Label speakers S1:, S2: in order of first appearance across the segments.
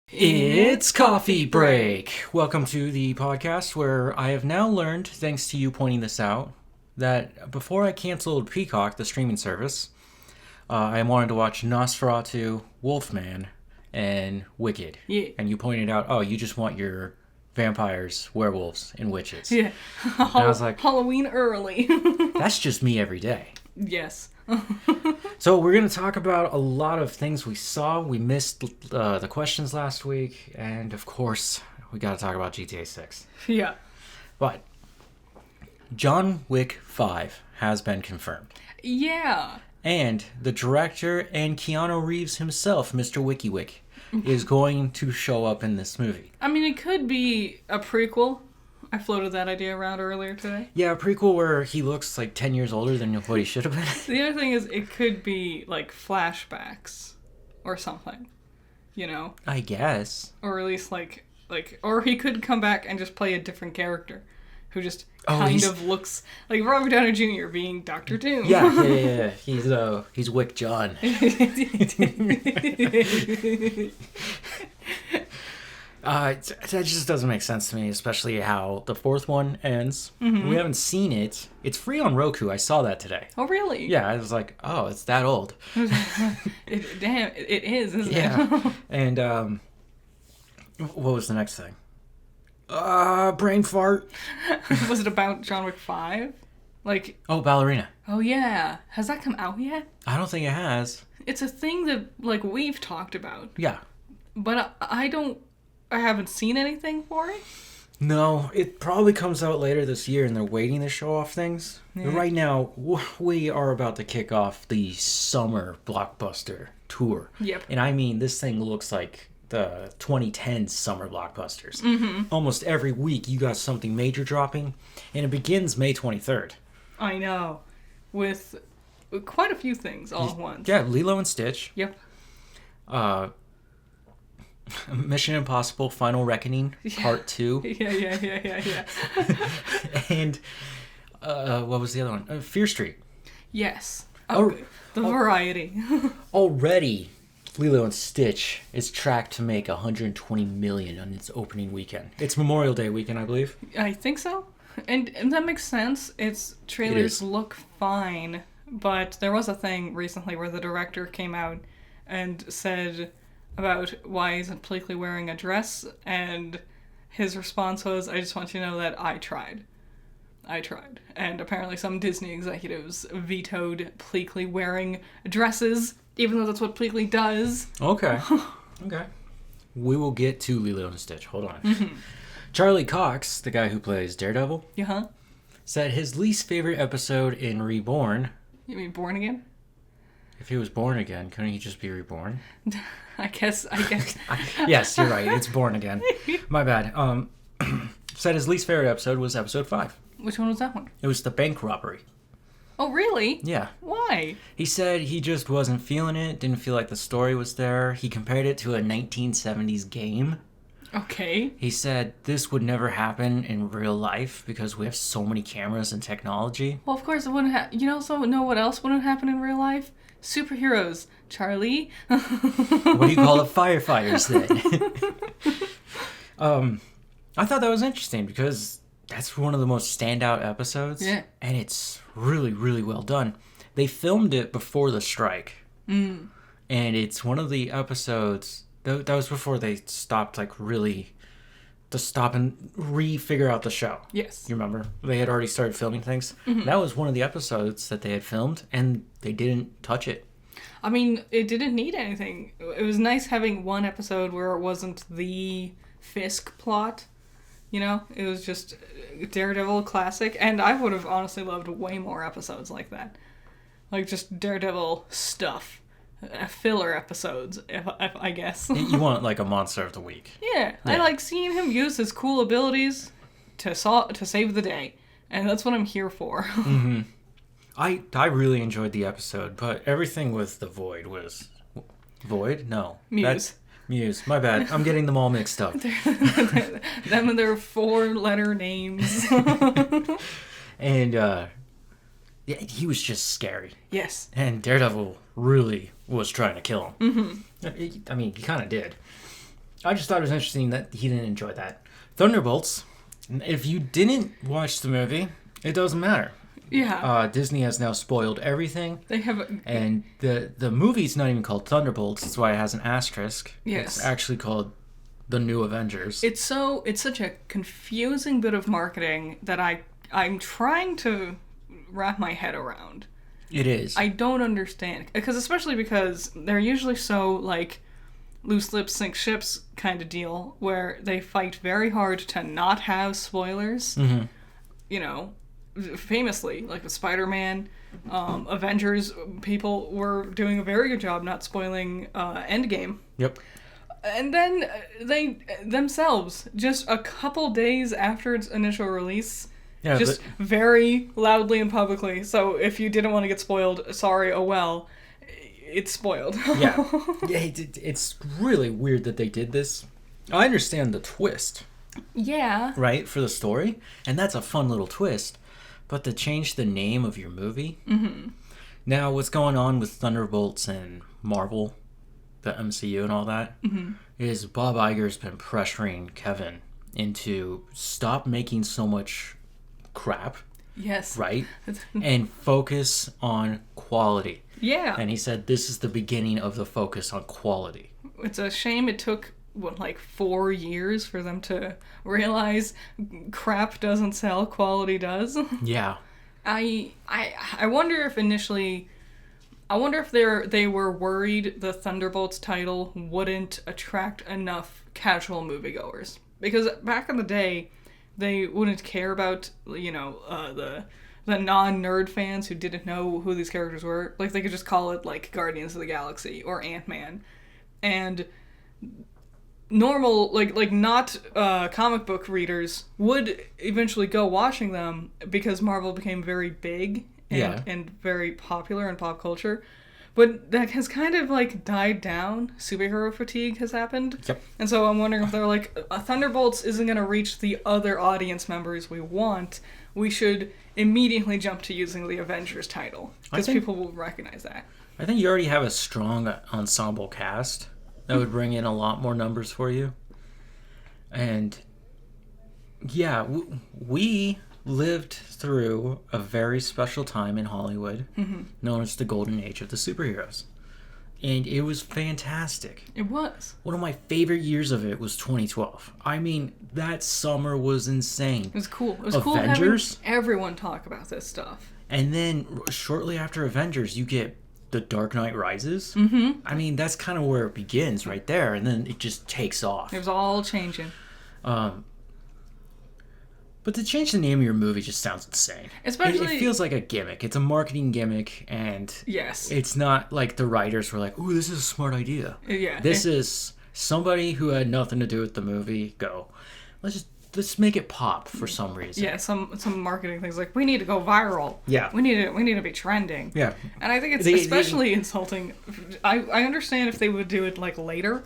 S1: It's coffee break. Welcome to the podcast where I have now learned, thanks to you pointing this out, that before I canceled Peacock, the streaming service, I wanted to watch Nosferatu, Wolfman, and Wicked.
S2: Yeah.
S1: And you pointed out, oh, you just want your vampires, werewolves, and witches.
S2: Yeah.
S1: And I was like,
S2: Halloween early.
S1: that's just me every day.
S2: Yes.
S1: So we're going to talk about a lot of things we saw. We missed the questions last week. And, of course, we got to talk about GTA 6.
S2: Yeah.
S1: But John Wick 5 has been confirmed.
S2: Yeah.
S1: And the director and Keanu Reeves himself, Mr. WikiWik, is going to show up in this movie.
S2: I mean, it could be a prequel. I floated that idea around earlier today.
S1: Yeah, a prequel where he looks like 10 years older than what he should have been.
S2: The other thing is, it could be, like, flashbacks or something. You know?
S1: I guess.
S2: Or at least, or he could come back and just play a different character who just kind of looks like Robert Downey Jr. being Dr. Doom.
S1: Yeah. He's Wick John. That just doesn't make sense to me, especially how the fourth one ends. Mm-hmm. We haven't seen it. It's free on Roku. I saw that today.
S2: Oh, really?
S1: Yeah, I was like, oh, it's that old.
S2: Damn, it is, isn't it?
S1: Yeah. And, what was the next thing? Brain fart.
S2: Was it about John Wick 5?
S1: Oh, Ballerina.
S2: Oh, yeah. Has that come out yet?
S1: I don't think it has.
S2: It's a thing that, we've talked about.
S1: Yeah.
S2: But I haven't seen anything for it.
S1: No, it probably comes out later this year, and they're waiting to show off things. Yeah. Right now, we are about to kick off the summer blockbuster tour.
S2: Yep.
S1: And I mean, this thing looks like the 2010 summer blockbusters.
S2: Mm-hmm.
S1: Almost every week, you got something major dropping, and it begins May 23rd.
S2: I know. With quite a few things all at once.
S1: Yeah, Lilo and Stitch.
S2: Yep.
S1: Mission Impossible Final Reckoning, Part 2.
S2: Yeah.
S1: And, what was the other one? Fear Street.
S2: Yes. The variety.
S1: Already, Lilo and Stitch is tracked to make $120 million on its opening weekend. It's Memorial Day weekend, I believe.
S2: I think so. And that makes sense. Its trailers look fine, but there was a thing recently where the director came out and said about why he's politically wearing a dress, and his response was, I just want you to know that I tried. And apparently some Disney executives vetoed politically wearing dresses, even though that's what politically does.
S1: Okay. We will get to Lilo and Stitch. Hold on.
S2: Mm-hmm.
S1: Charlie Cox, the guy who plays Daredevil,
S2: said
S1: his least favorite episode in Reborn...
S2: You mean Born Again?
S1: If he was born again, couldn't he just be reborn?
S2: I guess.
S1: Yes, you're right. It's Born Again. My bad. Said his least favorite episode was episode 5.
S2: Which one was that one?
S1: It was the bank robbery.
S2: Oh, really?
S1: Yeah.
S2: Why?
S1: He said he just wasn't feeling it, didn't feel like the story was there. He compared it to a 1970s game.
S2: Okay.
S1: He said this would never happen in real life because we have so many cameras and technology.
S2: Well, of course it wouldn't happen. Know what else wouldn't happen in real life? Superheroes, Charlie.
S1: What do you call it? Firefighters then. I thought that was interesting because that's one of the most standout episodes.
S2: Yeah.
S1: And it's really, really well done. They filmed it before the strike.
S2: Mm.
S1: And it's one of the episodes... That was before they stopped, really... to stop and re-figure out the show.
S2: Yes.
S1: You remember? They had already started filming things. Mm-hmm. That was one of the episodes that they had filmed, and they didn't touch it.
S2: I mean, it didn't need anything. It was nice having one episode where it wasn't the Fisk plot. It was just Daredevil classic, and I would have honestly loved way more episodes like that. Just Daredevil stuff. Filler episodes, if I guess.
S1: You want, a Monster of the Week.
S2: Yeah. I like seeing him use his cool abilities to save the day, and that's what I'm here for.
S1: Mm-hmm. I really enjoyed the episode, but everything with the Void was... Void? No.
S2: Muse.
S1: Muse. My bad. I'm getting them all mixed up.
S2: Them and their 4-letter names.
S1: And, yeah, he was just scary.
S2: Yes.
S1: And Daredevil really was trying to kill him.
S2: Mm-hmm.
S1: I mean, he kind of did. I just thought it was interesting that he didn't enjoy that. Thunderbolts, if you didn't watch the movie, it doesn't matter.
S2: Yeah.
S1: Disney has now spoiled everything.
S2: They have...
S1: And the movie's not even called Thunderbolts. That's why it has an asterisk.
S2: Yes.
S1: It's actually called The New Avengers.
S2: It's such a confusing bit of marketing that I'm trying to wrap my head around.
S1: It is.
S2: I don't understand. Especially because they're usually so, like, loose lips sink ships kind of deal, where they fight very hard to not have spoilers.
S1: Mm-hmm.
S2: You know, famously, like with Spider-Man, Avengers, people were doing a very good job not spoiling Endgame.
S1: Yep.
S2: And then they themselves, just a couple days after its initial release, very loudly and publicly, so if you didn't want to get spoiled, sorry, oh well, it's spoiled.
S1: Yeah, it's really weird that they did this. I understand the twist.
S2: Yeah.
S1: Right, for the story, and that's a fun little twist, but to change the name of your movie?
S2: Mm-hmm.
S1: Now, what's going on with Thunderbolts and Marvel, the MCU and all that,
S2: mm-hmm.
S1: is Bob Iger's been pressuring Kevin into stop making so much crap.
S2: Yes.
S1: Right? And focus on quality.
S2: Yeah.
S1: And he said this is the beginning of the focus on quality.
S2: It's a shame it took, 4 years for them to realize crap doesn't sell, quality does?
S1: Yeah.
S2: I wonder if initially... I wonder if they were worried the Thunderbolts title wouldn't attract enough casual moviegoers. Because back in the day, they wouldn't care about, the non-nerd fans who didn't know who these characters were. Like, they could just call it, Guardians of the Galaxy or Ant-Man. And normal, not comic book readers would eventually go watching them because Marvel became very big and very popular in pop culture. But that has kind of, died down. Superhero fatigue has happened.
S1: Yep.
S2: And so I'm wondering if they're like, Thunderbolts isn't going to reach the other audience members we want. We should immediately jump to using the Avengers title. Because people will recognize that.
S1: I think you already have a strong ensemble cast that would bring in a lot more numbers for you. And, yeah, we lived through a very special time in Hollywood,
S2: mm-hmm.
S1: known as the golden age of the superheroes. And it was fantastic.
S2: It was.
S1: One of my favorite years of it was 2012. I mean, that summer was insane.
S2: It was cool. It was
S1: Avengers,
S2: cool having everyone talk about this stuff.
S1: And then shortly after Avengers, you get The Dark Knight Rises.
S2: Mm-hmm.
S1: I mean, that's kind of where it begins right there. And then it just takes off.
S2: It was all changing.
S1: But to change the name of your movie just sounds insane.
S2: Especially...
S1: It feels like a gimmick. It's a marketing gimmick, and
S2: yes,
S1: it's not like the writers were like, ooh, this is a smart idea.
S2: Yeah.
S1: This is somebody who had nothing to do with the movie go, let's make it pop for some reason.
S2: Yeah, some marketing things like, we need to go viral.
S1: Yeah.
S2: We need to be trending.
S1: Yeah.
S2: And I think it's especially insulting. I understand if they would do it later,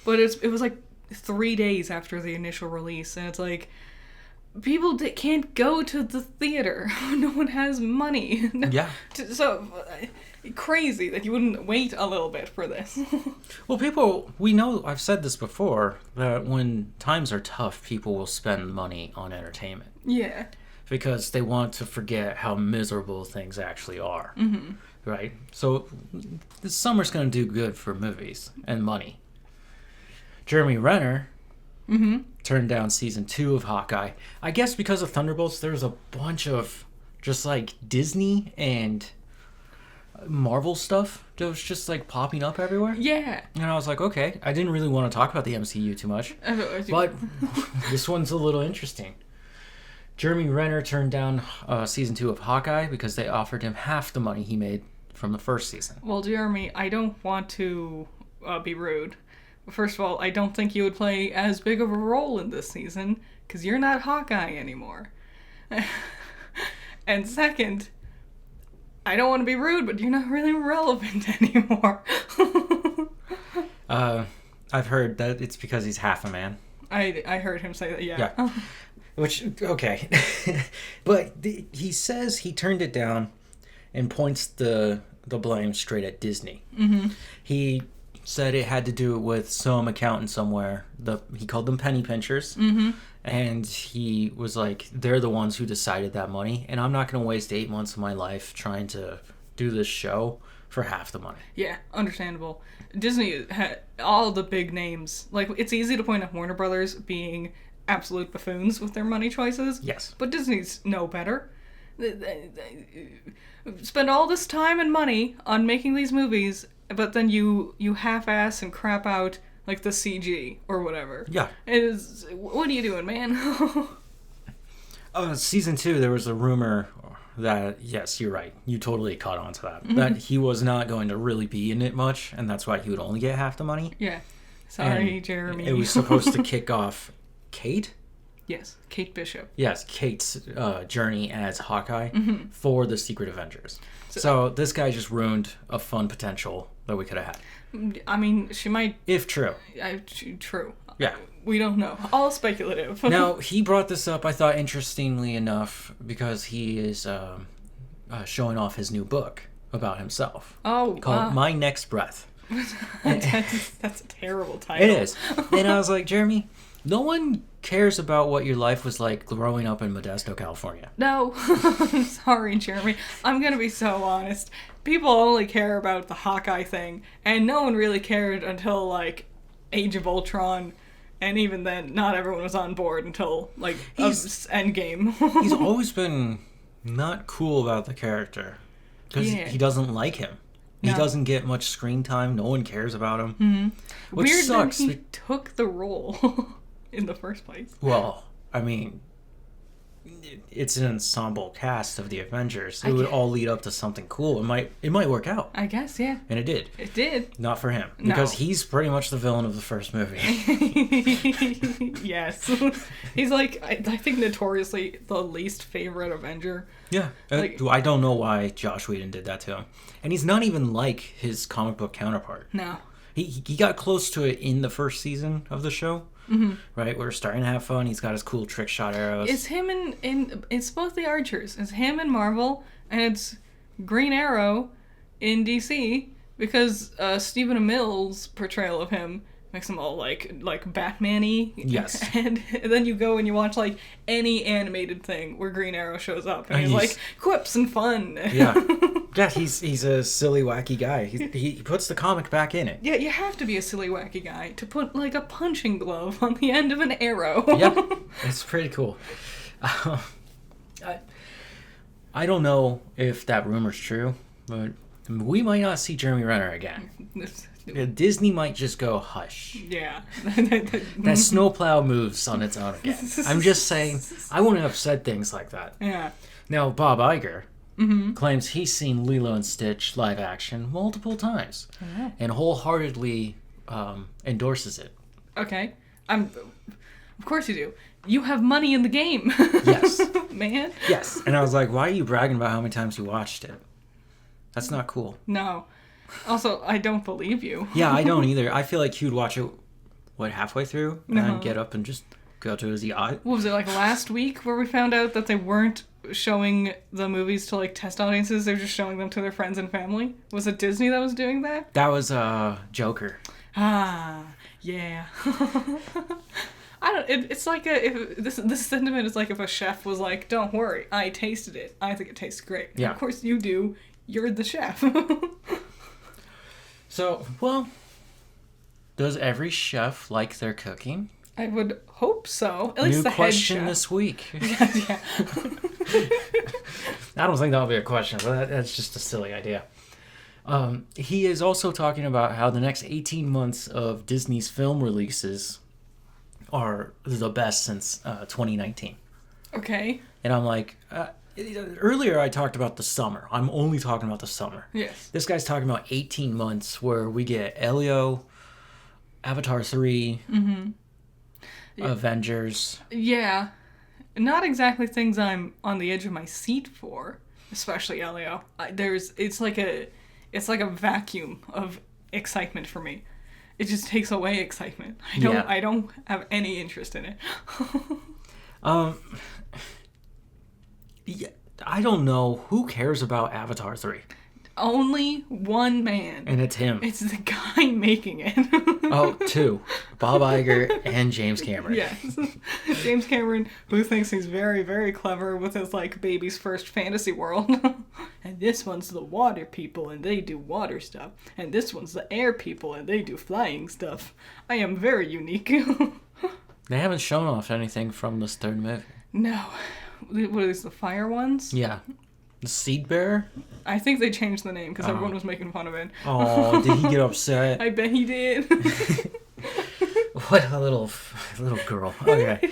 S2: but it was 3 days after the initial release, and it's like, people can't go to the theater. No one has money.
S1: Yeah.
S2: So, crazy that you wouldn't wait a little bit for this.
S1: Well, we know, I've said this before, that when times are tough, people will spend money on entertainment.
S2: Yeah.
S1: Because they want to forget how miserable things actually are.
S2: Mm-hmm.
S1: Right? So, this summer's going to do good for movies and money. Jeremy Renner...
S2: Mm-hmm.
S1: turned down season 2 of Hawkeye. I guess because of Thunderbolts, there's a bunch of just Disney and Marvel stuff that was just popping up everywhere.
S2: Yeah.
S1: And I was like, okay, I didn't really want to talk about the MCU too much, but this one's a little interesting. Jeremy Renner turned down season 2 of Hawkeye because they offered him half the money he made from the first season.
S2: Well, Jeremy, I don't want to be rude. First of all, I don't think you would play as big of a role in this season, because you're not Hawkeye anymore. And second, I don't want to be rude, but you're not really relevant anymore.
S1: I've heard that it's because he's half a man.
S2: I heard him say that, yeah.
S1: Which, okay. But he says he turned it down and points the blame straight at Disney.
S2: Mm-hmm.
S1: He said it had to do with some accountant somewhere. He called them penny pinchers.
S2: Mm-hmm.
S1: And he was like, they're the ones who decided that money, and I'm not going to waste 8 months of my life trying to do this show for half the money.
S2: Yeah, understandable. Disney had all the big names. Like, it's easy to point at Warner Brothers being absolute buffoons with their money choices.
S1: Yes.
S2: But Disney's no better. They spend all this time and money on making these movies, but then you half-ass and crap out like the CG or whatever.
S1: Yeah.
S2: What are you doing, man?
S1: Season 2, there was a rumor that, yes, you're right. You totally caught on to that. That he was not going to really be in it much, and that's why he would only get half the money.
S2: Yeah. Sorry,
S1: And
S2: Jeremy.
S1: It was supposed to kick off Kate?
S2: Yes, Kate Bishop.
S1: Yes, Kate's journey as Hawkeye for the Secret Avengers.
S2: So-
S1: So this guy just ruined a fun potential that we could have had.
S2: I mean, she might...
S1: If true.
S2: True.
S1: Yeah.
S2: We don't know. All speculative.
S1: Now, he brought this up, I thought, interestingly enough, because he is showing off his new book about himself.
S2: Oh,
S1: Called My Next Breath.
S2: that's a terrible title.
S1: It is. And I was like, Jeremy, no one cares about what your life was like growing up in Modesto, California.
S2: No. I'm sorry, Jeremy. I'm going to be so honest. People only care about the Hawkeye thing, and no one really cared until, like, Age of Ultron, and even then, not everyone was on board until, like, Endgame.
S1: He's always been not cool about the character, because he doesn't like him. He doesn't get much screen time. No one cares about him.
S2: Mm-hmm.
S1: Which
S2: Weird
S1: sucks.
S2: that he took the role in the first place.
S1: Well, I mean, it's an ensemble cast of the Avengers. It would all lead up to something cool. It might work out.
S2: I guess, yeah.
S1: And it did.
S2: It did.
S1: Not for him. Because he's pretty much the villain of the first movie.
S2: Yes. He's like, I think notoriously the least favorite Avenger.
S1: Yeah.
S2: Like-
S1: I don't know why Josh Whedon did that to him. And he's not even like his comic book counterpart.
S2: No.
S1: He got close to it in the first season of the show. Mm-hmm. Right? We're starting to have fun. He's got his cool trick shot arrows.
S2: It's him in it's both the Archers. It's him in Marvel, and it's Green Arrow in DC, because Stephen Amell's portrayal of him makes him all like Batman-y.
S1: Yes.
S2: And then you go and you watch like any animated thing where Green Arrow shows up, and he's like quips and fun.
S1: Yeah. Yeah, he's a silly, wacky guy. He puts the comic back in it.
S2: Yeah, you have to be a silly, wacky guy to put like a punching glove on the end of an arrow.
S1: Yep. It's pretty cool. I don't know if that rumor's true, but we might not see Jeremy Renner again. Disney might just go hush.
S2: Yeah.
S1: That snowplow moves on its own again. I'm just saying, I wouldn't have said things like that.
S2: Yeah.
S1: Now, Bob Iger claims he's seen Lilo and Stitch live action multiple times and wholeheartedly endorses it.
S2: Okay. Of course you do. You have money in the game.
S1: Yes.
S2: Man.
S1: Yes. And I was like, why are you bragging about how many times you watched it? That's not cool.
S2: No. Also, I don't believe you.
S1: Yeah, I don't either. I feel like he would watch it, halfway through and get up and just go to his yacht.
S2: What was it, like last week where we found out that they weren't showing the movies to like test audiences, they were just showing them to their friends and family? Was it Disney that was doing that?
S1: That was Joker.
S2: Ah, yeah. It's like this sentiment is like if a chef was like, don't worry, I tasted it. I think it tastes great.
S1: Yeah.
S2: Of course you do. You're the chef.
S1: So, well, does every chef like their cooking?
S2: I would hope so. At least
S1: New
S2: the
S1: question
S2: head chef.
S1: this week.
S2: Yeah.
S1: I don't think that'll be a question, but that's just a silly idea. He is also talking about how the next 18 months of Disney's film releases are the best since 2019.
S2: Okay.
S1: And I'm like, earlier I talked about the summer. I'm only talking about the summer.
S2: Yes.
S1: This guy's talking about 18 months where we get Elio, Avatar 3, Avengers.
S2: Yeah. Not exactly things I'm on the edge of my seat for, especially Elio. It's like a vacuum of excitement for me. It just takes away excitement. I don't have any interest in it.
S1: Yeah, I don't know who cares about Avatar 3.
S2: only one man.
S1: And it's him.
S2: It's the guy making it.
S1: Oh, two. Bob Iger and James Cameron.
S2: Yes. James Cameron, who thinks he's very, very clever with his, like, baby's first fantasy world. And this one's the water people, and they do water stuff. And this one's the air people, and they do flying stuff. I am very unique.
S1: They haven't shown off anything from this third movie.
S2: No. What are these, the fire ones?
S1: Yeah. The Seed Bearer?
S2: I think they changed the name because everyone was making fun of it.
S1: Oh, did he get upset?
S2: I bet he did.
S1: What a little girl. Okay.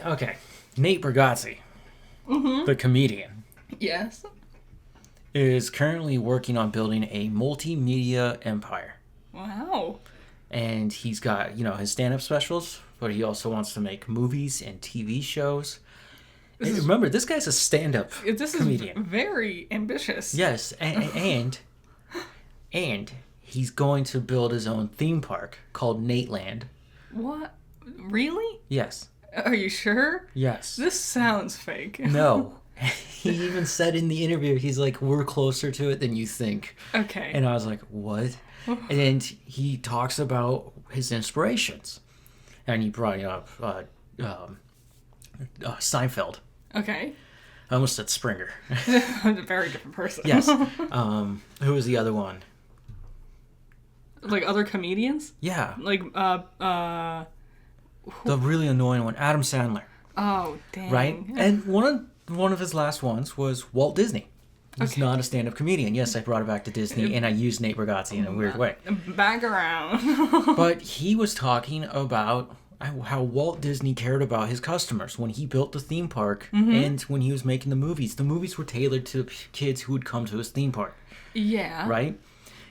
S1: Okay. Nate Bargatze, the comedian,
S2: Yes.
S1: is currently working on building a multimedia empire.
S2: Wow.
S1: And he's got, his stand-up specials, but he also wants to make movies and TV shows. And remember, this guy's a stand-up comedian.
S2: Is very ambitious.
S1: Yes, and he's going to build his own theme park called Nateland.
S2: What? Really?
S1: Yes.
S2: Are you sure?
S1: Yes.
S2: This sounds fake.
S1: No. He even said in the interview, he's like, we're closer to it than you think.
S2: Okay.
S1: And I was like, what? And he talks about his inspirations. And he brought up Seinfeld.
S2: Okay.
S1: I almost said Springer.
S2: I'm a very different person.
S1: Yes. Who was the other one?
S2: Like other comedians?
S1: Yeah.
S2: Like,
S1: The really annoying one, Adam Sandler.
S2: Oh, dang.
S1: Right? And one of his last ones was Walt Disney. He's not a stand-up comedian. Yes, I brought it back to Disney, and I used Nate Bargatze in a weird way.
S2: Back around.
S1: But he was talking about how Walt Disney cared about his customers when he built the theme park and when he was making the movies. The movies were tailored to kids who would come to his theme park.
S2: Yeah.
S1: Right?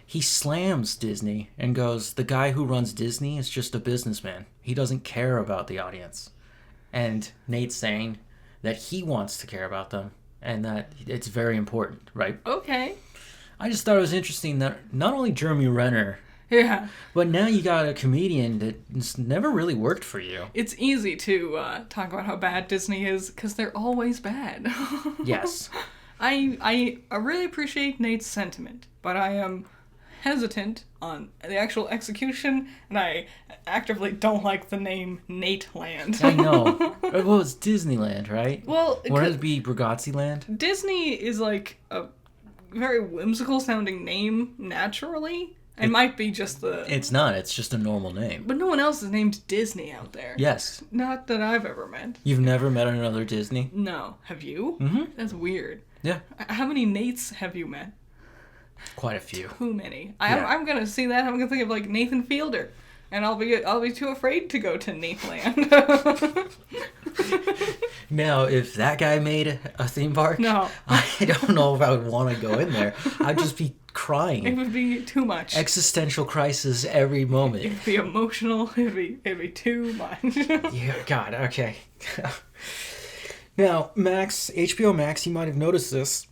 S1: He slams Disney and goes, the guy who runs Disney is just a businessman. He doesn't care about the audience. And Nate's saying that he wants to care about them and that it's very important, right?
S2: Okay.
S1: I just thought it was interesting that not only Jeremy Renner,
S2: Yeah.
S1: but now you got a comedian that's never really worked for you.
S2: It's easy to talk about how bad Disney is because they're always bad.
S1: Yes.
S2: I really appreciate Nate's sentiment, but I am hesitant on the actual execution, and I actively don't like the name Nateland.
S1: I know. Well, it's Disneyland, right?
S2: Well,
S1: Wouldn't it be Bargatze Land?
S2: Disney is like a very whimsical sounding name naturally. It might be just the...
S1: It's not. It's just a normal name.
S2: But no one else is named Disney out there.
S1: Yes.
S2: Not that I've ever met.
S1: You've never met another Disney?
S2: No. Have you?
S1: Mm-hmm.
S2: That's weird.
S1: Yeah.
S2: How many Nates have you met?
S1: Quite a few.
S2: Too many.
S1: Yeah.
S2: I'm gonna see that. I'm gonna think of like Nathan Fielder, and I'll be too afraid to go to Nateland.
S1: Now, if that guy made a theme park,
S2: No.
S1: I don't know if I would want to go in there. I'd just be crying.
S2: It would be too much.
S1: Existential crisis every moment.
S2: It'd be emotional. It'd be too much.
S1: Yeah, God, okay. Now, HBO Max, you might have noticed this,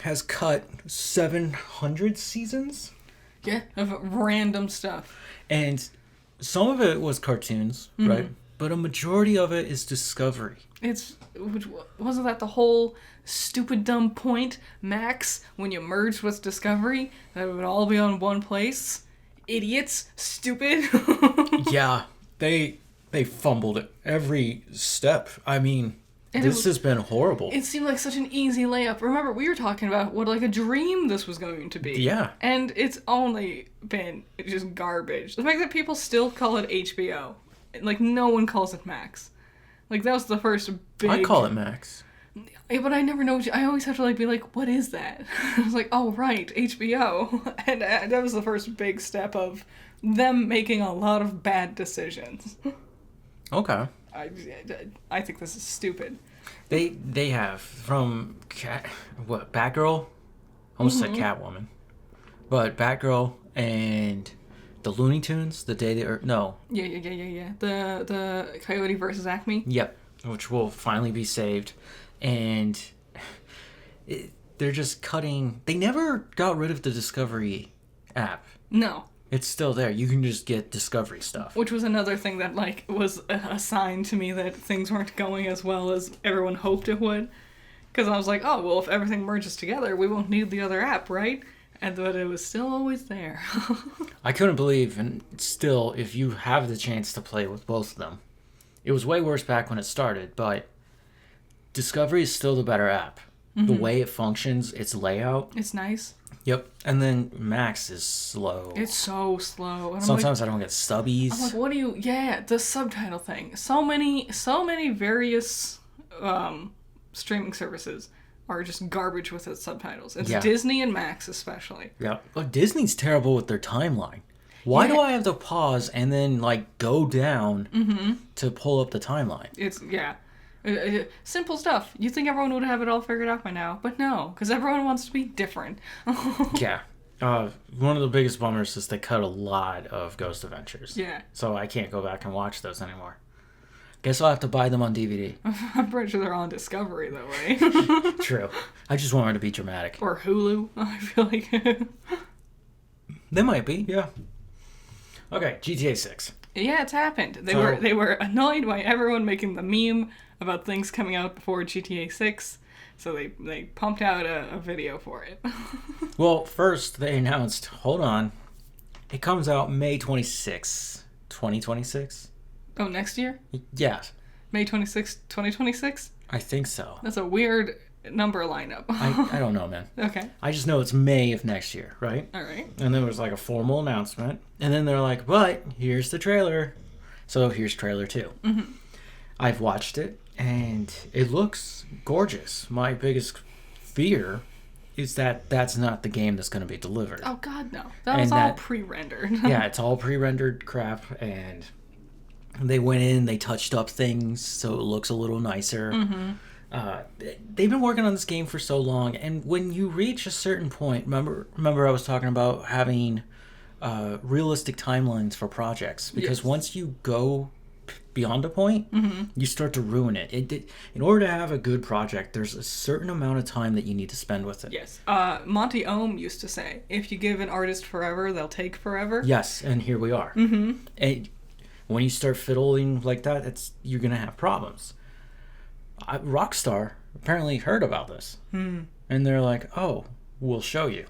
S1: has cut 700 seasons.
S2: Yeah, of random stuff.
S1: And some of it was cartoons, right? But a majority of it is Discovery.
S2: Wasn't that the whole stupid dumb point, Max, when you merged with Discovery, that it would all be on one place? Idiots. Stupid.
S1: Yeah, they fumbled at every step. I mean,
S2: And
S1: this has been horrible.
S2: It seemed like such an easy layup. Remember, we were talking about what like a dream this was going to be.
S1: Yeah.
S2: And it's only been just garbage. The fact that people still call it HBO. Like, no one calls it Max. Like, that was the first big...
S1: I call it Max.
S2: Yeah, but I never know. I always have to like be like, what is that? I was like, oh, right, HBO. And that was the first big step of them making a lot of bad decisions.
S1: Okay.
S2: I think this is stupid.
S1: They have from Batgirl, almost said Catwoman, but Batgirl and the Looney Tunes. The day they
S2: Yeah. The Coyote versus Acme.
S1: Yep, which will finally be saved, and they're just cutting. They never got rid of the Discovery app.
S2: No.
S1: It's still there. You can just get Discovery stuff.
S2: Which was another thing that, like, was a sign to me that things weren't going as well as everyone hoped it would. Because I was like, oh, well, if everything merges together, we won't need the other app, right? But it was still always there.
S1: I couldn't believe, and still, if you have the chance to play with both of them, it was way worse back when it started, but Discovery is still the better app. The way it functions, its layout.
S2: It's nice.
S1: Yep. And then Max is slow.
S2: It's so slow. And
S1: sometimes I don't get subbies.
S2: I'm like, what do you... Yeah, the subtitle thing. So many various streaming services are just garbage with its subtitles. It's Disney and Max especially.
S1: Yeah. But Disney's terrible with their timeline. Why do I have to pause and then, like, go down to pull up the timeline?
S2: It's, simple stuff. You think everyone would have it all figured out by now, but no, because everyone wants to be different.
S1: Yeah. One of the biggest bummers is they cut a lot of Ghost Adventures.
S2: Yeah.
S1: So I can't go back and watch those anymore. Guess I'll have to buy them on DVD.
S2: I'm pretty sure they're on Discovery, though, right?
S1: True. I just want her to be dramatic.
S2: Or Hulu, I feel like.
S1: They might be, yeah. Okay, GTA 6.
S2: Yeah, it's happened. They were annoyed by everyone making the meme about things coming out before GTA 6, so they pumped out a video for it.
S1: Well, first they announced, hold on, it comes out May 26, 2026?
S2: Oh, next year?
S1: Yeah.
S2: May 26, 2026?
S1: I think so.
S2: That's a weird number lineup.
S1: I don't know, man.
S2: Okay.
S1: I just know it's May of next year, right?
S2: All right.
S1: And there was like a formal announcement, and then they're like, but here's the trailer. So here's trailer 2.
S2: Mm-hmm.
S1: I've watched it, and it looks gorgeous. My biggest fear is that that's not the game that's going to be delivered.
S2: Oh, God, no. That was all pre-rendered.
S1: Yeah, it's all pre-rendered crap, and they went in, they touched up things so it looks a little nicer.
S2: Mm-hmm.
S1: They've been working on this game for so long, and when you reach a certain point, remember I was talking about having realistic timelines for projects, because once you go beyond a point, you start to ruin it. In order to have a good project, there's a certain amount of time that you need to spend with it.
S2: Yes. Monty Ohm used to say, if you give an artist forever, they'll take forever.
S1: Yes, and here we are. Mm-hmm. And when you start fiddling like that, you're going to have problems. Rockstar apparently heard about this, and they're like, "Oh, we'll show you."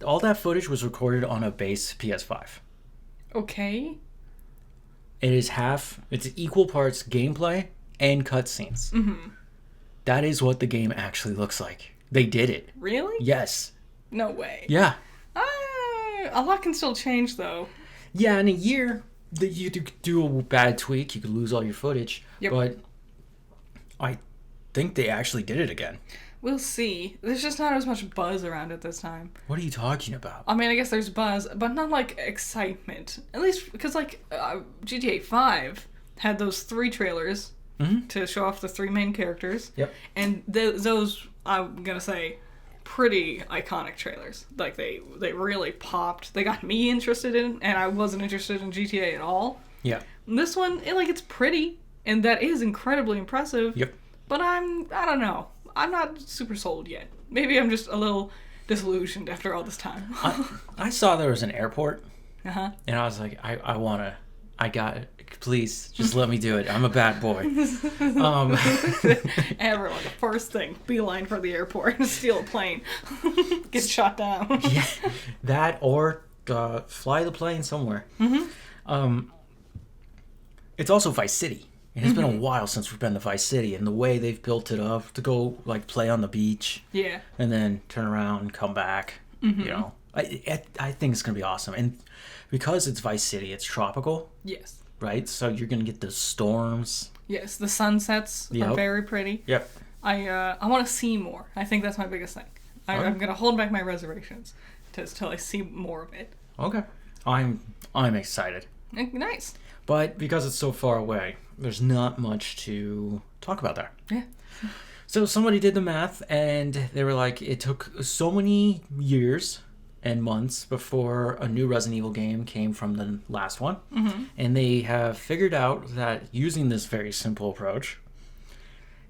S1: All that footage was recorded on a base PS5.
S2: Okay.
S1: It's equal parts gameplay and cutscenes.
S2: Mm-hmm.
S1: That is what the game actually looks like. They did it.
S2: Really?
S1: Yes.
S2: No way.
S1: Yeah.
S2: A lot can still change, though.
S1: Yeah, in a year, you do a bad tweak, you could lose all your footage.
S2: Yep.
S1: But I think they actually did it again.
S2: We'll see. There's just not as much buzz around it this time.
S1: What are you talking about?
S2: I mean, I guess there's buzz, but not, like, excitement. At least, because, like, GTA 5 had those 3 trailers to show off the 3 main characters.
S1: Yep.
S2: And those, I'm gonna say, pretty iconic trailers. Like, they really popped. They got me interested in, and I wasn't interested in GTA at all.
S1: Yeah.
S2: And this one, it's pretty, and that is incredibly impressive.
S1: Yep.
S2: But I don't know. I'm not super sold yet. Maybe I'm just a little disillusioned after all this time.
S1: I saw there was an airport,
S2: and
S1: I was like, I got it. Please, just let me do it. I'm a bad boy.
S2: Everyone, the first thing, beeline for the airport, steal a plane, get shot down.
S1: Yeah, that or fly the plane somewhere. It's also Vice City. And it's been a while since we've been to Vice City, and the way they've built it up to go like play on the beach, and then turn around and come back. You know, I think it's gonna be awesome, and because it's Vice City, it's tropical.
S2: Yes.
S1: Right, so you're gonna get the storms.
S2: Yes, the sunsets are very pretty.
S1: Yep.
S2: I want to see more. I think that's my biggest thing. I'm gonna hold back my reservations until I see more of it.
S1: Okay. I'm excited.
S2: Nice.
S1: But because it's so far away, there's not much to talk about there.
S2: Yeah.
S1: So somebody did the math, and they were like, it took so many years and months before a new Resident Evil game came from the last one. And they have figured out that using this very simple approach,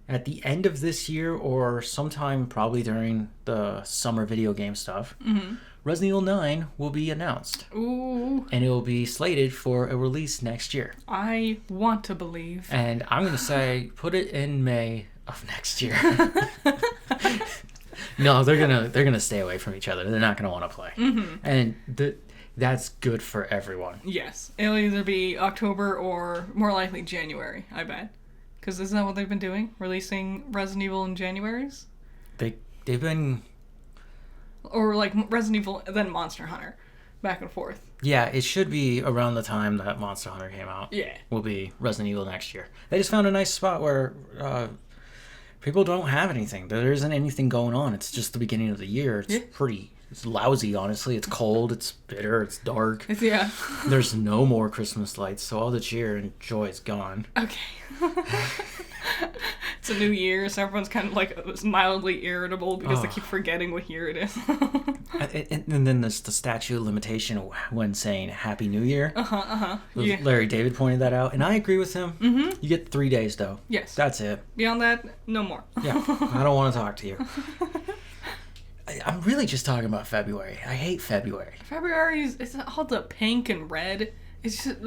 S1: at the end of this year or sometime probably during the summer video game stuff, Resident Evil 9 will be announced.
S2: Ooh.
S1: And it will be slated for a release next year.
S2: I want to believe.
S1: And I'm going to say, put it in May of next year. No, they're gonna stay away from each other. They're not gonna want to play, and that's good for everyone.
S2: Yes, it'll either be October or more likely January. I bet, because isn't that what they've been doing? Releasing Resident Evil in Januaries.
S1: They've been,
S2: or like Resident Evil, then Monster Hunter, back and forth.
S1: Yeah, it should be around the time that Monster Hunter came out.
S2: Yeah, will
S1: be Resident Evil next year. They just found a nice spot where people don't have anything. There isn't anything going on. It's just the beginning of the year. It's lousy, honestly. It's cold. It's bitter. It's dark.
S2: Yeah.
S1: There's no more Christmas lights, so all the cheer and joy is gone.
S2: Okay. It's a new year, so everyone's kind of like mildly irritable because they keep forgetting what year it is.
S1: and then there's the statute of limitation when saying Happy New Year.
S2: Yeah.
S1: Larry David pointed that out, and I agree with him. Mm-hmm. You get 3 days, though.
S2: Yes.
S1: That's it.
S2: Beyond that, no more.
S1: Yeah, I don't want to talk to you. I'm really just talking about February. I hate February.
S2: It's all the pink and red. It's just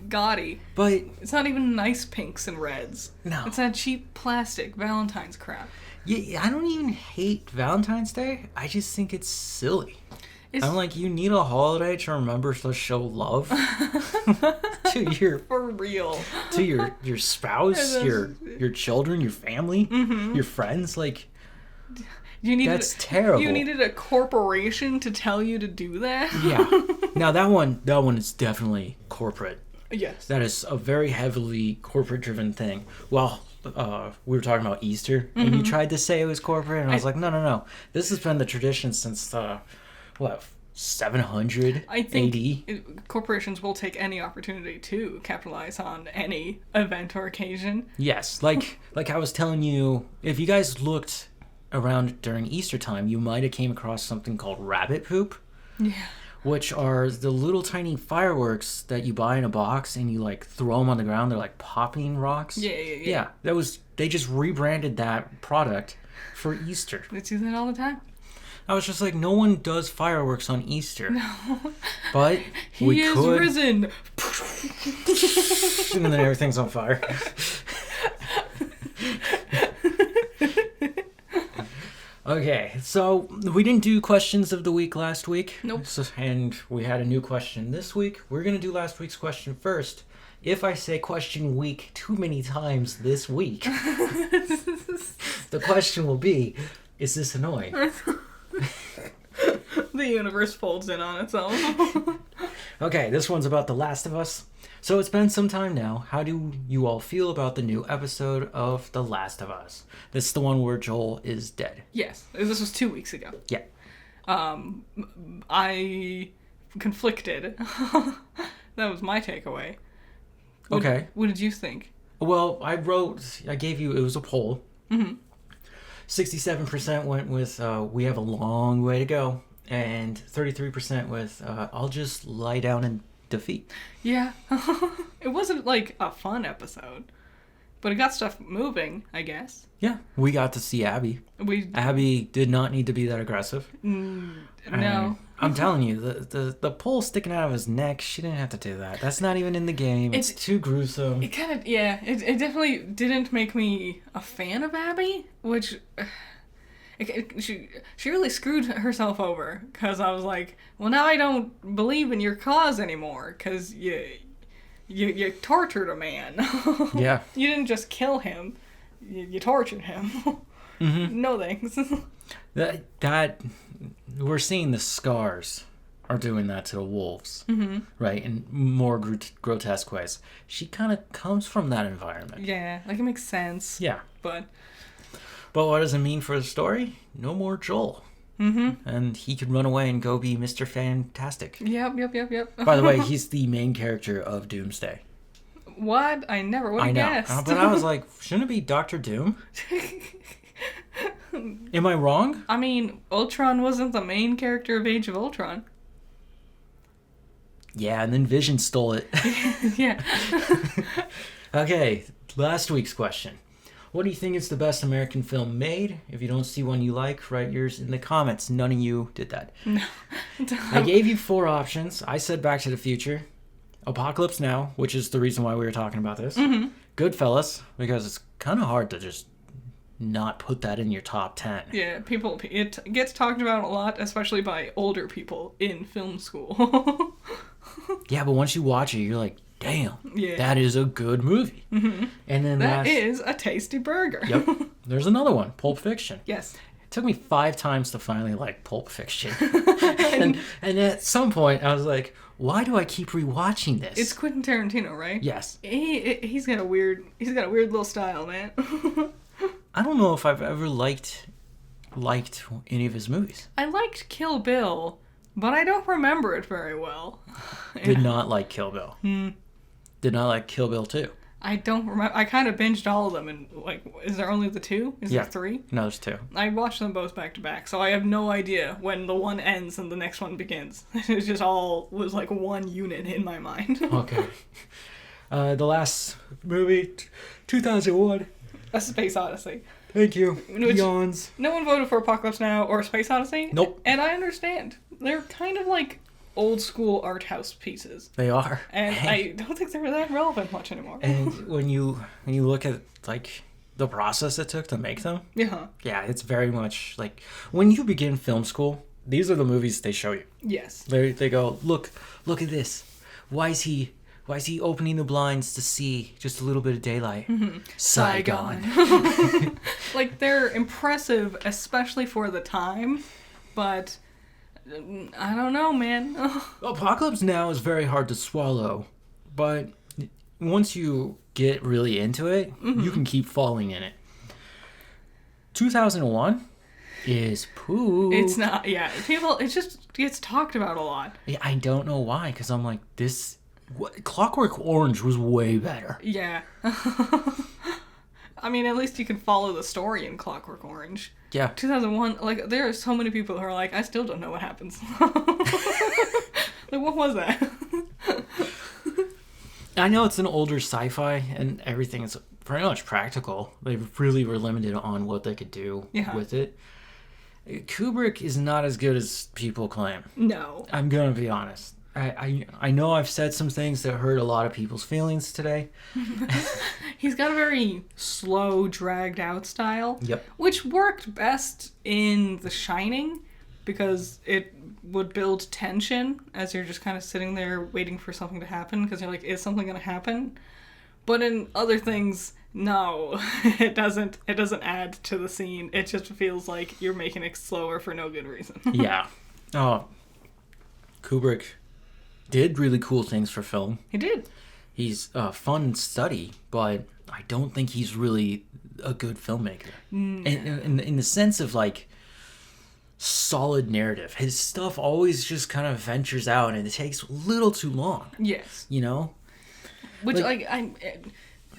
S2: gaudy.
S1: But
S2: it's not even nice pinks and reds.
S1: No.
S2: It's that cheap plastic Valentine's crap.
S1: Yeah, I don't even hate Valentine's Day. I just think it's silly. I'm like, you need a holiday to remember to show love to your
S2: for real
S1: to your spouse, your children, your family, your friends. Like, that's terrible.
S2: You needed a corporation to tell you to do that?
S1: Yeah. Now that one is definitely corporate.
S2: Yes.
S1: That is a very heavily corporate-driven thing. Well, we were talking about Easter, and you tried to say it was corporate, and I was like, no. This has been the tradition since, 700
S2: I think
S1: AD?
S2: Corporations will take any opportunity to capitalize on any event or occasion.
S1: Yes. Like I was telling you, if you guys looked around during Easter time, you might have came across something called rabbit poop.
S2: Yeah.
S1: Which are the little tiny fireworks that you buy in a box and you like throw them on the ground. They're like popping rocks.
S2: Yeah.
S1: They just rebranded that product for Easter.
S2: They do that all the time.
S1: I was just like, no one does fireworks on Easter.
S2: No.
S1: But
S2: he is risen.
S1: And then everything's on fire. Okay, so we didn't do questions of the week last week.
S2: Nope.
S1: And we had a new question this week. We're going to do last week's question first. If I say question week too many times this week, the question will be, is this annoying?
S2: The universe folds in on itself.
S1: Okay, this one's about The Last of Us. So it's been some time now. How do you all feel about the new episode of The Last of Us? This is the one where Joel is dead.
S2: Yes. This was 2 weeks ago.
S1: Yeah.
S2: I conflicted. That was my takeaway.
S1: Okay.
S2: What did you think?
S1: Well, I gave you, it was a poll.
S2: Mm-hmm.
S1: 67% went with, we have a long way to go. And 33% with, I'll just lie down and defeat.
S2: Yeah. It wasn't like a fun episode, but it got stuff moving, I guess.
S1: Yeah. We got to see Abby. Abby did not need to be that aggressive.
S2: No.
S1: I'm telling you, the pole sticking out of his neck, she didn't have to do that. That's not even in the game. It's too gruesome.
S2: It kind of, yeah, it definitely didn't make me a fan of Abby, which... She really screwed herself over, because I was like, well, now I don't believe in your cause anymore, because you tortured a man.
S1: Yeah.
S2: You didn't just kill him, you tortured him. Mm-hmm. No thanks.
S1: That we're seeing the scars are doing that to the wolves, right? In more grotesque ways. She kind of comes from that environment.
S2: Yeah, like it makes sense.
S1: Yeah.
S2: But
S1: what does it mean for the story? No more Joel. Mm-hmm. And he could run away and go be Mr. Fantastic.
S2: Yep.
S1: By the way, he's the main character of Doomsday.
S2: What? I never would have guessed.
S1: But I was like, shouldn't it be Dr. Doom? Am I wrong?
S2: I mean, Ultron wasn't the main character of Age of Ultron.
S1: Yeah, and then Vision stole it.
S2: Yeah.
S1: Okay, last week's question. What do you think is the best American film made? If you don't see one you like, write yours in the comments. None of you did that.
S2: No.
S1: I gave you 4 options. I said Back to the Future, Apocalypse Now, which is the reason why we were talking about this, Goodfellas, because it's kind of hard to just not put that in your top 10.
S2: Yeah, it gets talked about a lot, especially by older people in film school.
S1: Yeah, but once you watch it, you're like, damn,
S2: Yeah.
S1: that is a good movie.
S2: Mm-hmm.
S1: And then
S2: that is a tasty burger.
S1: Yep. There's another one, Pulp Fiction.
S2: Yes.
S1: It took me 5 times to finally like Pulp Fiction. and at some point, I was like, why do I keep rewatching this?
S2: It's Quentin Tarantino, right?
S1: Yes.
S2: He's got a weird little style, man.
S1: I don't know if I've ever liked any of his movies.
S2: I liked Kill Bill, but I don't remember it very well.
S1: Did not like Kill Bill. Did not like Kill Bill 2.
S2: I don't remember. I kind of binged all of them, and like, is there only the 2? Is there 3?
S1: No, there's 2.
S2: I watched them both back to back, so I have no idea when the one ends and the next one begins. It just all was like one unit in my mind.
S1: Okay. The last movie, 2001.
S2: A Space Odyssey.
S1: Thank you.
S2: Which,
S1: Yawns.
S2: No one voted for Apocalypse Now or Space Odyssey.
S1: Nope.
S2: And I understand. They're kind of like old school art house pieces.
S1: They are.
S2: And I don't think they're that relevant much anymore.
S1: And when you look at like the process it took to make them, yeah, it's very much like when you begin film school, these are the movies they show you.
S2: Yes.
S1: They go, look at this. Why is he opening the blinds to see just a little bit of daylight? Mm-hmm. Saigon.
S2: Like, they're impressive, especially for the time, but I don't know, man.
S1: Apocalypse Now is very hard to swallow, but once you get really into it, you can keep falling in it. 2001 is poo.
S2: It's not, yeah. It just gets talked about a lot.
S1: Yeah, I don't know why, because I'm like, Clockwork Orange was way better.
S2: Yeah. I mean, at least you can follow the story in Clockwork Orange.
S1: Yeah.
S2: 2001, like, there are so many people who are like, I still don't know what happens. Like, what was that?
S1: I know it's an older sci-fi and everything is pretty much practical. They really were limited on what they could do with it. Kubrick is not as good as people claim.
S2: No.
S1: I'm going to be honest. I know I've said some things that hurt a lot of people's feelings today.
S2: He's got a very slow, dragged out style.
S1: Yep.
S2: Which worked best in The Shining because it would build tension as you're just kind of sitting there waiting for something to happen because you're like, is something going to happen? But in other things, no, it doesn't add to the scene. It just feels like you're making it slower for no good reason.
S1: Yeah. Oh, Kubrick did really cool things for film.
S2: He did.
S1: He's a fun study, but I don't think he's really a good filmmaker. In the sense of like solid narrative. His stuff always just kind of ventures out and it takes a little too long.
S2: Yes.
S1: You know?
S2: Which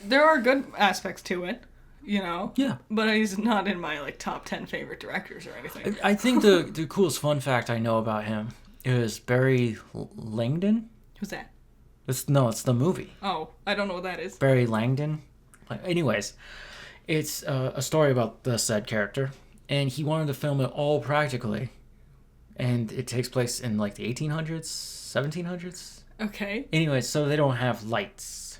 S2: there are good aspects to it, you know?
S1: Yeah.
S2: But he's not in my like top 10 favorite directors or anything.
S1: I think the coolest fun fact I know about him is Barry Langdon.
S2: Who's that?
S1: It's the movie.
S2: Oh, I don't know what that is.
S1: Barry Langdon. Anyways, it's a story about the said character, and he wanted to film it all practically, and it takes place in like the 1800s, 1700s.
S2: Okay.
S1: Anyways, so they don't have lights,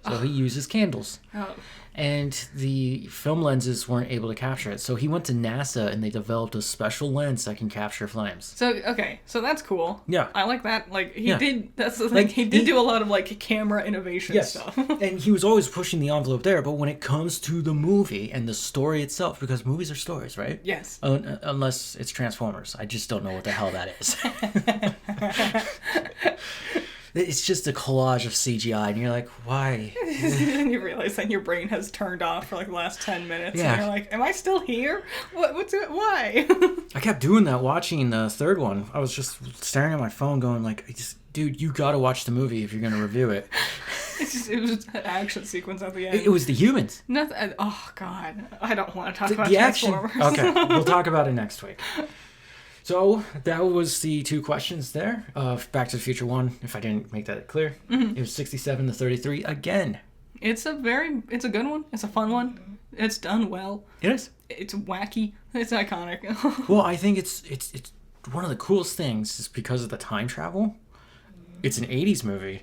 S1: so he uses candles.
S2: Oh.
S1: And the film lenses weren't able to capture it. So he went to NASA and they developed a special lens that can capture flames.
S2: So that's cool.
S1: Yeah.
S2: I like that. Like, that's the thing.
S1: Like,
S2: he did do a lot of, like, camera innovation stuff.
S1: And he was always pushing the envelope there. But when it comes to the movie and the story itself, because movies are stories, right?
S2: Yes.
S1: Unless it's Transformers. I just don't know what the hell that is. It's just a collage of CGI, and you're like, why?
S2: And you realize that your brain has turned off for like the last 10 minutes.
S1: Yeah.
S2: And you're like, am I still here? What's it? Why?
S1: I kept doing that watching the third one. I was just staring at my phone going like, dude, you gotta watch the movie if you're gonna review it.
S2: It was an action sequence at the end.
S1: It was the humans.
S2: Nothing. Oh, God. I don't want to talk about
S1: the action.
S2: Transformers.
S1: Okay, we'll talk about it next week. So that was the 2 questions there. Back to the Future 1, if I didn't make that clear. Mm-hmm. It was 67 to 33 again.
S2: It's a good one. It's a fun one. It's done well.
S1: It is.
S2: It's wacky. It's iconic.
S1: Well, I think it's one of the coolest things is because of the time travel. It's an 80s movie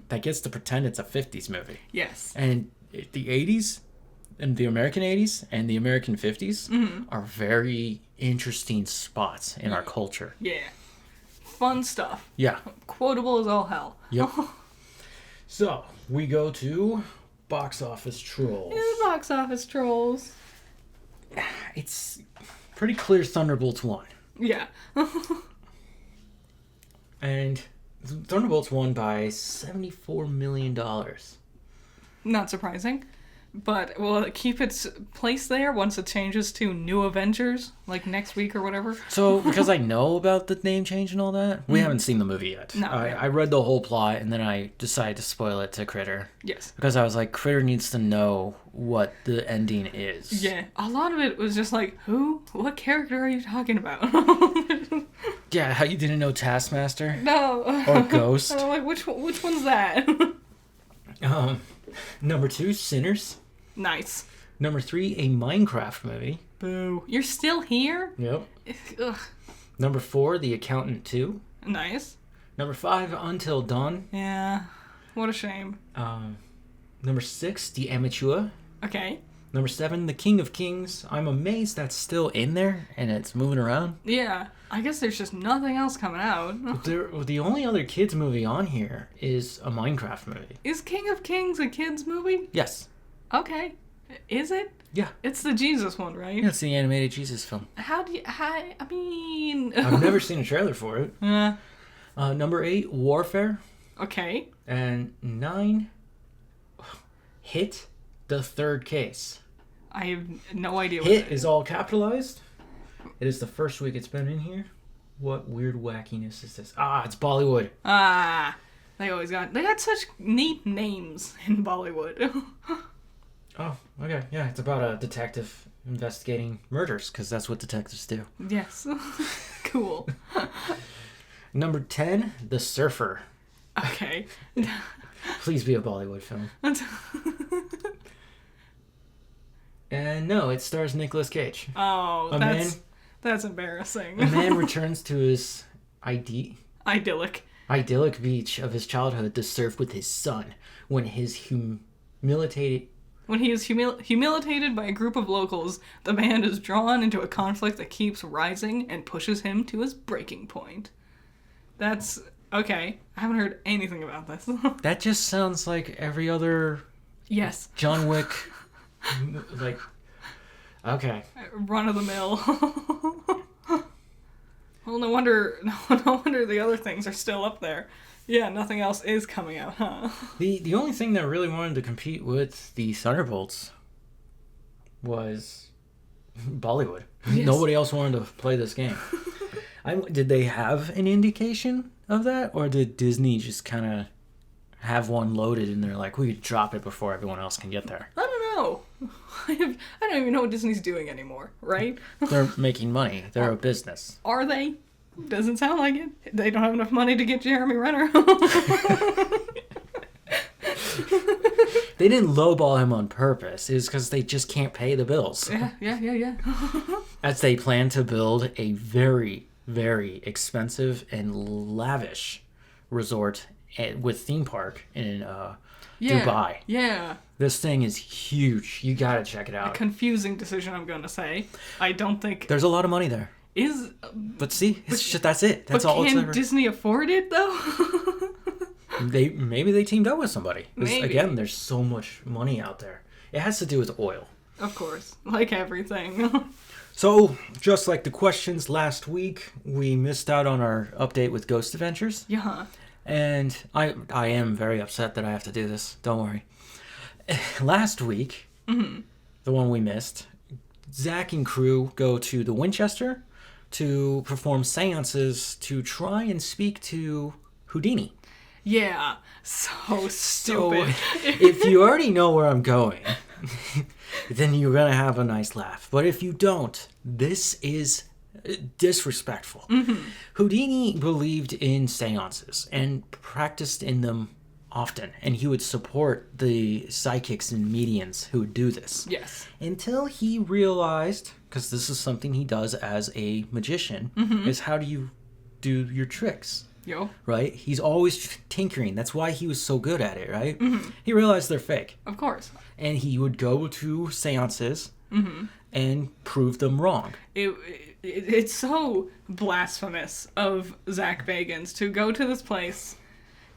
S1: that gets to pretend it's a 50s movie.
S2: Yes.
S1: And the 80s, in the American 80s and the American 50s are very interesting spots in our culture.
S2: Yeah. Fun stuff.
S1: Yeah.
S2: Quotable as all hell.
S1: Yep. So, we go to Box Office Trolls.
S2: Yeah, the box office trolls.
S1: It's pretty clear Thunderbolts won.
S2: Yeah.
S1: And Thunderbolts won by $74 million.
S2: Not surprising. But will it keep its place there once it changes to New Avengers, like next week or whatever?
S1: So, because I know about the name change and all that, we haven't seen the movie yet.
S2: No.
S1: I read the whole plot, and then I decided to spoil it to Critter.
S2: Yes.
S1: Because I was like, Critter needs to know what the ending is.
S2: Yeah. A lot of it was just like, who? What character are you talking about?
S1: Yeah, how you didn't know Taskmaster?
S2: No.
S1: Or Ghost?
S2: And I'm like, which one's that?
S1: Number 2, Sinners.
S2: Nice.
S1: Number 3, a Minecraft movie.
S2: Boo. You're still here?
S1: Yep.
S2: Ugh.
S1: Number 4, The Accountant 2.
S2: Nice.
S1: Number 5, Until Dawn.
S2: Yeah. What a shame.
S1: Number 6, The Amateur.
S2: Okay.
S1: Number 7, The King of Kings. I'm amazed that's still in there and it's moving around.
S2: Yeah. I guess there's just nothing else coming out.
S1: The only other kids movie on here is a Minecraft movie.
S2: Is King of Kings a kids movie?
S1: Yes.
S2: Okay. Is it?
S1: Yeah.
S2: It's the Jesus one, right?
S1: Yeah, it's the animated Jesus film.
S2: I mean...
S1: I've never seen a trailer for it.
S2: Yeah.
S1: Number 8, Warfare.
S2: Okay.
S1: And 9, Hit, the Third Case.
S2: I have no idea what
S1: Hit is all capitalized. It is the first week it's been in here. What weird wackiness is this? It's Bollywood.
S2: They got such neat names in Bollywood.
S1: Oh, okay. Yeah, it's about a detective investigating murders, because that's what detectives do.
S2: Yes. Cool.
S1: Number 10, The Surfer.
S2: Okay.
S1: Please be a Bollywood film. And no, it stars Nicolas Cage.
S2: Oh, that's embarrassing.
S1: A man returns to his
S2: idyllic
S1: beach of his childhood to surf with his son when his humiliated...
S2: When he is humiliated by a group of locals, the man is drawn into a conflict that keeps rising and pushes him to his breaking point. That's... Okay. I haven't heard anything about this.
S1: That just sounds like every other...
S2: Yes.
S1: John Wick... like... Okay.
S2: Run of the mill. Well, no wonder the other things are still up there. Yeah, nothing else is coming out, huh?
S1: The only thing that really wanted to compete with the Thunderbolts was Bollywood.
S2: Yes.
S1: Nobody else wanted to play this game. Did they have an indication of that? Or did Disney just kind of have one loaded and they're like, we could drop it before everyone else can get there?
S2: I don't know. I don't even know what Disney's doing anymore, right?
S1: They're making money. They're a business.
S2: Are they? Doesn't sound like it. They don't have enough money to get Jeremy Renner.
S1: They didn't lowball him on purpose. It's because they just can't pay the bills.
S2: Yeah.
S1: As they plan to build a very, very expensive and lavish resort with theme park in Dubai.
S2: Yeah.
S1: This thing is huge. You gotta check it out.
S2: A confusing decision, I'm gonna say. I don't think...
S1: There's a lot of money there. But see, that's it. That's all.
S2: Can Disney afford it though?
S1: Maybe they teamed up with somebody.
S2: Maybe.
S1: Again, there's so much money out there. It has to do with oil.
S2: Of course, like everything.
S1: So, just like the questions last week, we missed out on our update with Ghost Adventures.
S2: Yeah.
S1: And I am very upset that I have to do this. Don't worry. Last week, the one we missed, Zach and crew go to the Winchester to perform seances to try and speak to Houdini.
S2: Yeah, so stupid.
S1: So, if you already know where I'm going, then you're going to have a nice laugh. But if you don't, this is disrespectful. Houdini believed in seances and practiced in them often, and he would support the psychics and mediums who would do this.
S2: Yes.
S1: Until he realized, because this is something he does as a magician, is how do you do your tricks?
S2: Yo.
S1: Right? He's always tinkering. That's why he was so good at it, right? Mm-hmm. He realized they're fake.
S2: Of course.
S1: And he would go to seances and prove them wrong.
S2: It's so blasphemous of Zach Bagans to go to this place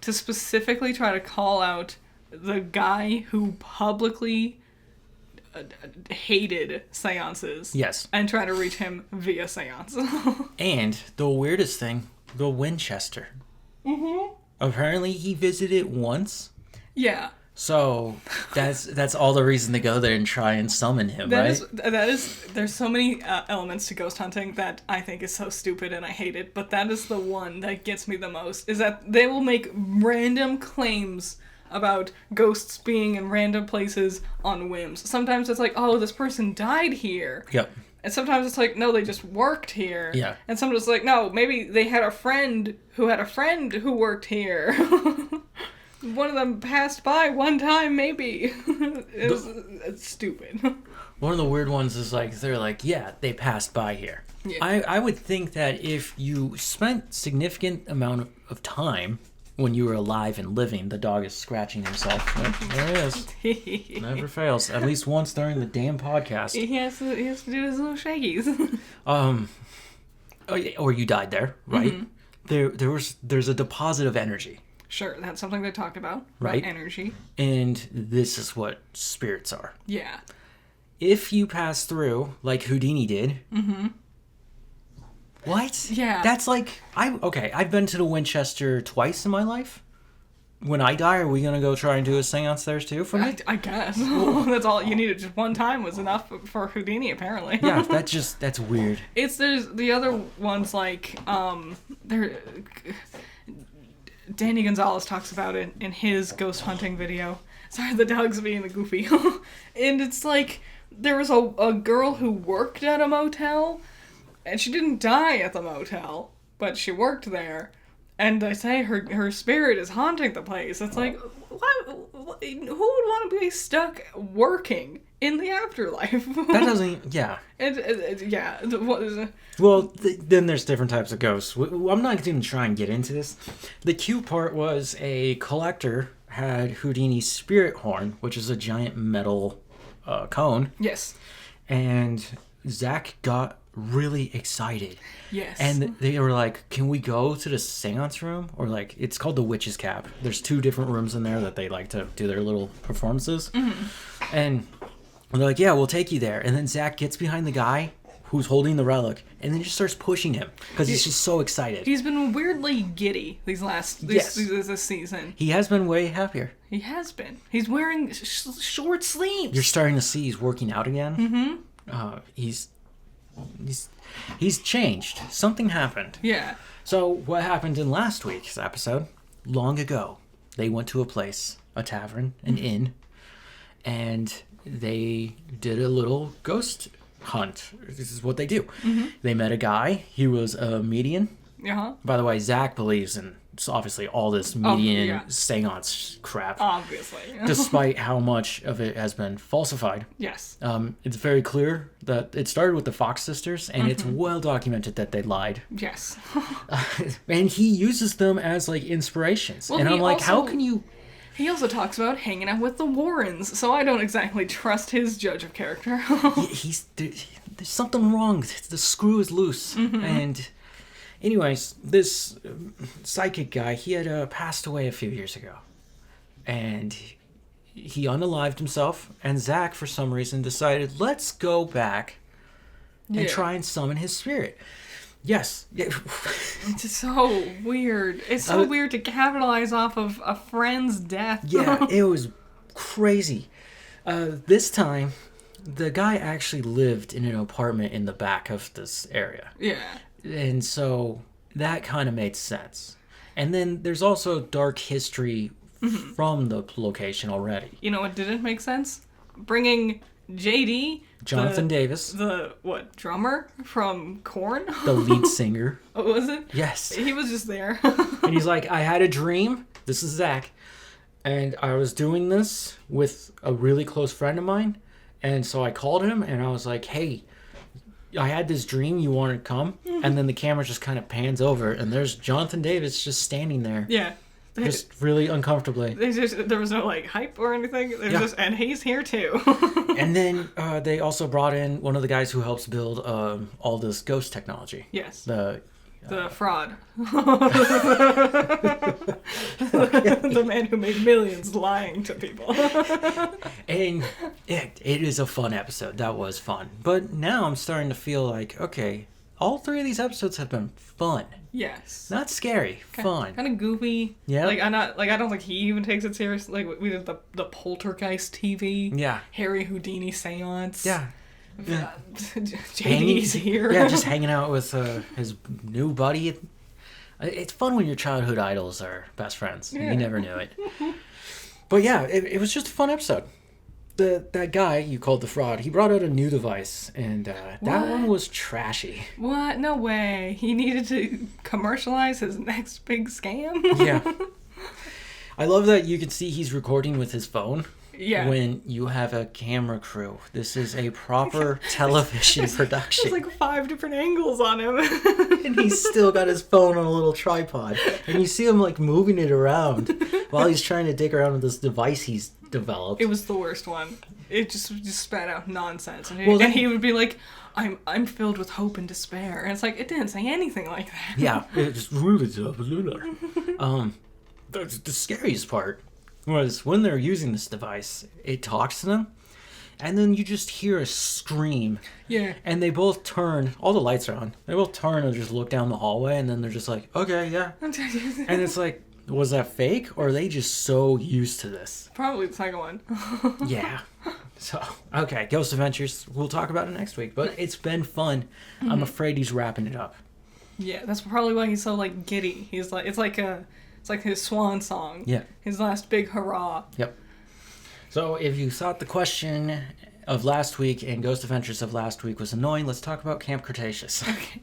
S2: to specifically try to call out the guy who publicly hated seances.
S1: Yes.
S2: And try to reach him via seance.
S1: And the weirdest thing, the Winchester. Mm-hmm. Apparently he visited once.
S2: Yeah.
S1: So that's all the reason to go there and try and summon him, right?
S2: That is. There's so many elements to ghost hunting that I think is so stupid and I hate it. But that is the one that gets me the most. Is that they will make random claims about ghosts being in random places on whims. Sometimes it's like, oh, this person died here.
S1: Yep.
S2: And sometimes it's like, no, they just worked here.
S1: Yeah.
S2: And sometimes it's like, no, maybe they had a friend who worked here. One of them passed by one time, maybe. It's stupid.
S1: One of the weird ones is like, they're like, yeah, they passed by here. Yeah. I would think that if you spent significant amount of time when you were alive and living, the dog is scratching himself. There it is. Never fails. At least once during the damn podcast.
S2: He has to do his little shakies.
S1: Or you died there, right? Mm-hmm. There's a deposit of energy.
S2: Sure, that's something they talked about.
S1: Right.
S2: Energy.
S1: And this is what spirits are.
S2: Yeah.
S1: If you pass through, like Houdini did. Mm-hmm. What?
S2: Yeah.
S1: That's like, I've been to the Winchester twice in my life. When I die, are we going to go try and do a seance there too for me?
S2: I guess. That's all you needed. Just one time was enough for Houdini, apparently.
S1: Yeah, that's weird.
S2: There's the other ones like, Danny Gonzalez talks about it in his ghost hunting video. Sorry, the dog's being the goofy. And it's like, there was a girl who worked at a motel, and she didn't die at the motel, but she worked there. And they say her spirit is haunting the place. It's like, what? Who would want to be stuck working in the afterlife?
S1: That doesn't, yeah.
S2: Yeah.
S1: Well, then there's different types of ghosts. I'm not going to try and get into this. The cute part was a collector had Houdini's spirit horn, which is a giant metal cone.
S2: Yes.
S1: And Zach got really excited.
S2: Yes.
S1: And they were like, can we go to the seance room? Or like, it's called the Witch's Cap. There's 2 different rooms in there that they like to do their little performances. Mm-hmm. And they're like, yeah, we'll take you there. And then Zach gets behind the guy who's holding the relic and then just starts pushing him because he's just so excited.
S2: He's been weirdly giddy this season.
S1: He has been way happier.
S2: He has been. He's wearing short sleeves.
S1: You're starting to see he's working out again. Mm-hmm. He's changed. Something happened.
S2: Yeah.
S1: So what happened in last week's episode? Long ago, they went to a place, a tavern, an inn, and they did a little ghost hunt. This is what they do. Mm-hmm. They met a guy. He was a medium.
S2: Uh-huh.
S1: By the way, Zach believes in obviously all this medium seance crap.
S2: Obviously.
S1: Despite how much of it has been falsified.
S2: Yes.
S1: It's very clear that it started with the Fox sisters, and it's well documented that they lied.
S2: Yes.
S1: And he uses them as like inspirations. Well, and I'm like, how can you...
S2: He also talks about hanging out with the Warrens, so I don't exactly trust his judge of character.
S1: There's something wrong. The screw is loose. Mm-hmm. And anyways, this psychic guy, he had passed away a few years ago. And he unalived himself. And Zach, for some reason, decided, let's go back and try and summon his spirit. Yes.
S2: It's so weird. It's so weird to capitalize off of a friend's death.
S1: Yeah, it was crazy. This time, the guy actually lived in an apartment in the back of this area.
S2: Yeah.
S1: And so that kind of made sense. And then there's also dark history from the location already.
S2: You know what didn't make sense? Bringing JD...
S1: Jonathan Davis.
S2: The, drummer from Korn?
S1: The lead singer.
S2: Oh, was it?
S1: Yes.
S2: He was just there.
S1: And he's like, I had a dream. This is Zach. And I was doing this with a really close friend of mine. And so I called him and I was like, hey, I had this dream you wanted to come, and then the camera just kind of pans over, and there's Jonathan Davis just standing there.
S2: Yeah.
S1: Just really uncomfortably.
S2: There was no like hype or anything. It was just, and he's here too.
S1: And then they also brought in one of the guys who helps build all this ghost technology.
S2: Yes.
S1: The
S2: fraud. The man who made millions lying to people.
S1: And it is a fun episode. That was fun. But now I'm starting to feel like, okay, all 3 of these episodes have been fun.
S2: Yes.
S1: Not scary. Fun.
S2: Kind of goofy.
S1: Yeah.
S2: Like I don't think he even takes it seriously. Like we did the Poltergeist TV.
S1: Yeah.
S2: Harry Houdini seance.
S1: Yeah.
S2: JD's here.
S1: Yeah, just hanging out with his new buddy. It's fun when your childhood idols are best friends. Yeah. You never knew it. But yeah, it was just a fun episode. That guy you called the fraud, he brought out a new device, and that one was trashy.
S2: What? No way. He needed to commercialize his next big scam?
S1: Yeah. I love that you can see he's recording with his phone.
S2: Yeah.
S1: When you have a camera crew. This is a proper television production.
S2: There's like 5 different angles on him.
S1: And he's still got his phone on a little tripod. And you see him like moving it around while he's trying to dig around with this device he's developed.
S2: It was the worst one. It just spat out nonsense. And,
S1: well,
S2: he would be like, I'm filled with hope and despair. And it's like, it didn't say anything like that.
S1: Yeah. It's really the scariest part was when they're using this device, it talks to them, and then you just hear a scream.
S2: Yeah.
S1: And they both turn, all the lights are on, they both turn and just look down the hallway, and then they're just like, okay, yeah. And it's like, was that fake, or are they just so used to this?
S2: Probably the second one.
S1: Yeah. So, okay, Ghost Adventures, we'll talk about it next week, but it's been fun. Mm-hmm. I'm afraid he's wrapping it up.
S2: Yeah, that's probably why he's so, like, giddy. He's like, it's like his swan song.
S1: Yeah.
S2: His last big hurrah.
S1: Yep. So if you thought the question of last week and Ghost Adventures of last week was annoying, let's talk about Camp Cretaceous.
S2: Okay.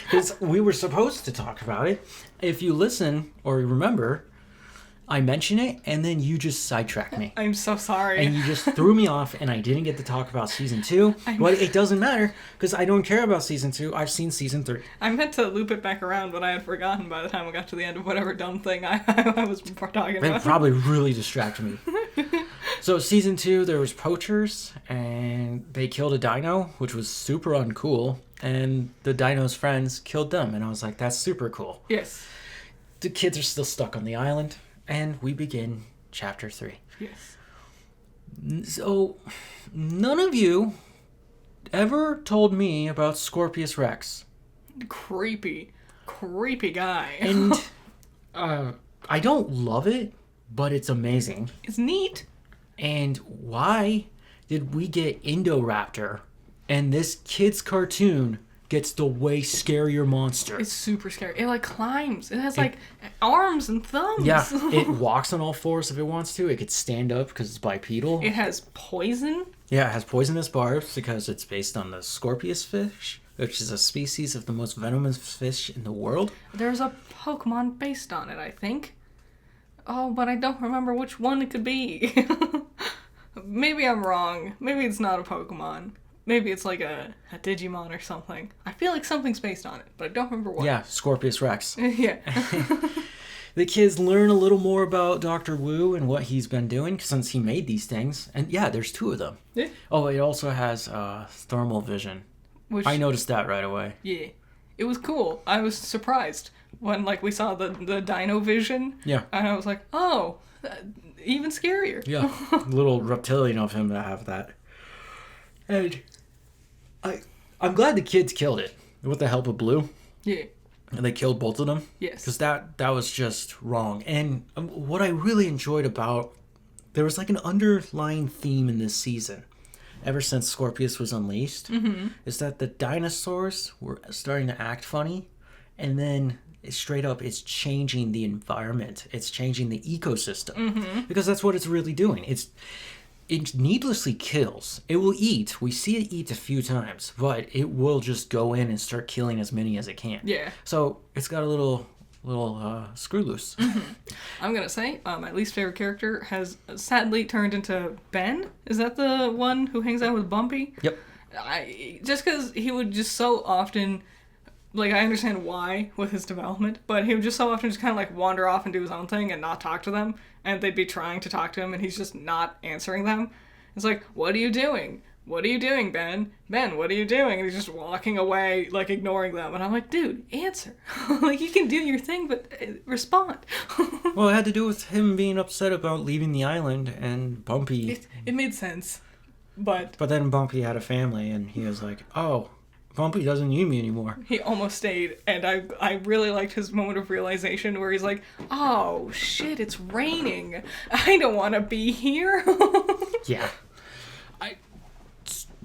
S1: Because we were supposed to talk about it. If you listen or remember, I mention it and then you just sidetracked me.
S2: I'm so sorry.
S1: And you just threw me off and I didn't get to talk about season 2. But it doesn't matter because I don't care about season 2. I've seen season 3.
S2: I meant to loop it back around, but I had forgotten by the time I got to the end of whatever dumb thing I was talking about.
S1: It probably really distracted me. So season 2, there was poachers and they killed a dino, which was super uncool. And the dino's friends killed them. And I was like, that's super cool.
S2: Yes.
S1: The kids are still stuck on the island. And we begin chapter 3.
S2: Yes.
S1: So, none of you ever told me about Scorpius Rex.
S2: Creepy guy.
S1: And I don't love it, but it's amazing.
S2: It's neat.
S1: And why did we get Indoraptor and this kid's cartoon gets the way scarier monster?
S2: It's super scary. It like climbs. It has like arms and thumbs.
S1: Yeah, it walks on all fours if it wants to. It could stand up because it's bipedal.
S2: It has poison.
S1: Yeah, it has poisonous barbs because it's based on the Scorpius fish, which is a species of the most venomous fish in the world.
S2: There's a Pokemon based on it, I think. Oh, but I don't remember which one it could be. Maybe I'm wrong. Maybe it's not a Pokemon. Maybe it's like a Digimon or something. I feel like something's based on it, but I don't remember what.
S1: Yeah, Scorpius Rex.
S2: Yeah.
S1: The kids learn a little more about Dr. Wu and what he's been doing since he made these things. And yeah, there's 2 of them.
S2: Yeah.
S1: Oh, it also has thermal vision.
S2: Which,
S1: I noticed that right away.
S2: Yeah. It was cool. I was surprised when like we saw the Dino Vision.
S1: Yeah.
S2: And I was like, oh, even scarier.
S1: Yeah. Little reptilian of him to have that. And I'm glad the kids killed it with the help of Blue.
S2: Yeah.
S1: And they killed both of them.
S2: Yes.
S1: Because that was just wrong. And what I really enjoyed about... There was like an underlying theme in this season, ever since Scorpius was unleashed, is that the dinosaurs were starting to act funny. And then straight up, it's changing the environment. It's changing the ecosystem. Because that's what it's really doing. It needlessly kills. It will eat. We see it eat a few times, but it will just go in and start killing as many as it can.
S2: Yeah.
S1: So it's got a little screw loose.
S2: I'm gonna say my least favorite character has sadly turned into Ben. Is that the one who hangs out with Bumpy?
S1: Yep.
S2: Just because he would just so often, like, I understand why with his development, but he would just so often just kind of, like, wander off and do his own thing and not talk to them, and they'd be trying to talk to him, and he's just not answering them. It's like, what are you doing? What are you doing, Ben? Ben, what are you doing? And he's just walking away, like, ignoring them. And I'm like, dude, answer. Like, you can do your thing, but respond.
S1: Well, it had to do with him being upset about leaving the island, and Bumpy...
S2: It made sense. But
S1: then Bumpy had a family, and he was like, oh, Bumpy doesn't need me anymore.
S2: He almost stayed, and I really liked his moment of realization where he's like, oh, shit, it's raining. I don't want to be here.
S1: Yeah.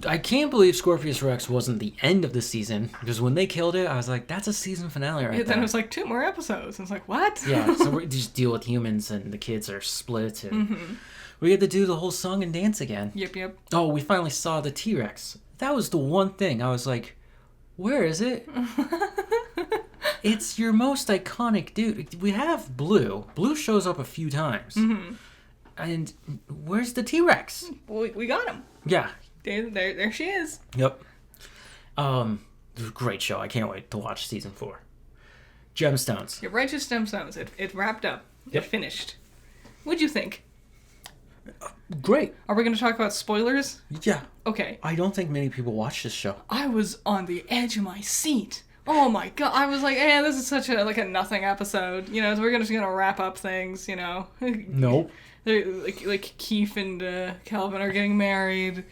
S1: I can't believe Scorpius Rex wasn't the end of the season, because when they killed it, I was like, that's a season finale right there.
S2: Then it was like 2 more episodes. I was like, what?
S1: Yeah, so we just deal with humans, and the kids are split, and we get to do the whole song and dance again.
S2: Yep.
S1: Oh, we finally saw the T-Rex. That was the one thing. I was like, where is it? It's your most iconic dude. We have Blue. Blue shows up a few times. And where's the T-Rex?
S2: We got him.
S1: Yeah.
S2: There she is.
S1: Yep. It was a great show. I can't wait to watch season 4. Gemstones.
S2: Your Righteous Gemstones. It wrapped up.
S1: Yep.
S2: It finished. What'd you think?
S1: Great.
S2: Are we going to talk about spoilers?
S1: Yeah.
S2: Okay.
S1: I don't think many people watch this show.
S2: I was on the edge of my seat. Oh my god. I was like, this is such a nothing episode. You know, we're just going to wrap up things, you know.
S1: Nope.
S2: Like Keith and Calvin are getting married.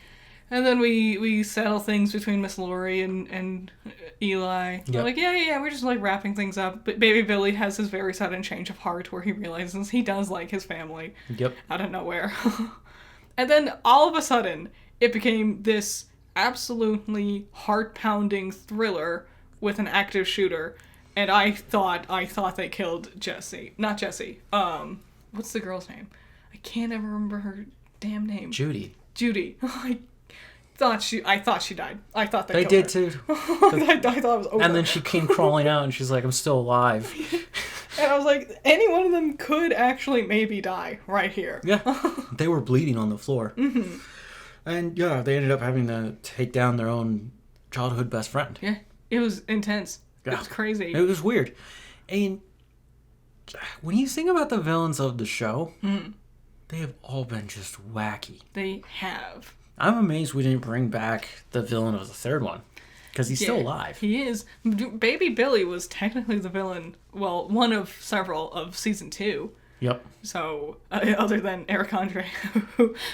S2: And then we settle things between Miss Laurie and Eli.
S1: Yep.
S2: Like, yeah, we're just like wrapping things up. But Baby Billy has his very sudden change of heart where he realizes he does like his family.
S1: Yep.
S2: Out of nowhere. And then all of a sudden, it became this absolutely heart-pounding thriller with an active shooter. And I thought they killed Jesse. Not Jesse. What's the girl's name? I can't ever remember her damn name.
S1: Judy.
S2: I thought she died. I thought
S1: they
S2: killed
S1: did
S2: her.
S1: too.
S2: I thought it was over.
S1: And then she came crawling out, and she's like, "I'm still alive."
S2: And I was like, any one of them could actually maybe die right here.
S1: Yeah, they were bleeding on the floor. And yeah, they ended up having to take down their own childhood best friend.
S2: Yeah, it was intense.
S1: Yeah.
S2: It was crazy.
S1: It was weird. And when you think about the villains of the show, they have all been just wacky.
S2: They have.
S1: I'm amazed we didn't bring back the villain of the third one. Because he's still alive.
S2: He is. Baby Billy was technically the villain, well, one of several of season 2.
S1: Yep.
S2: So, other than Eric Andre,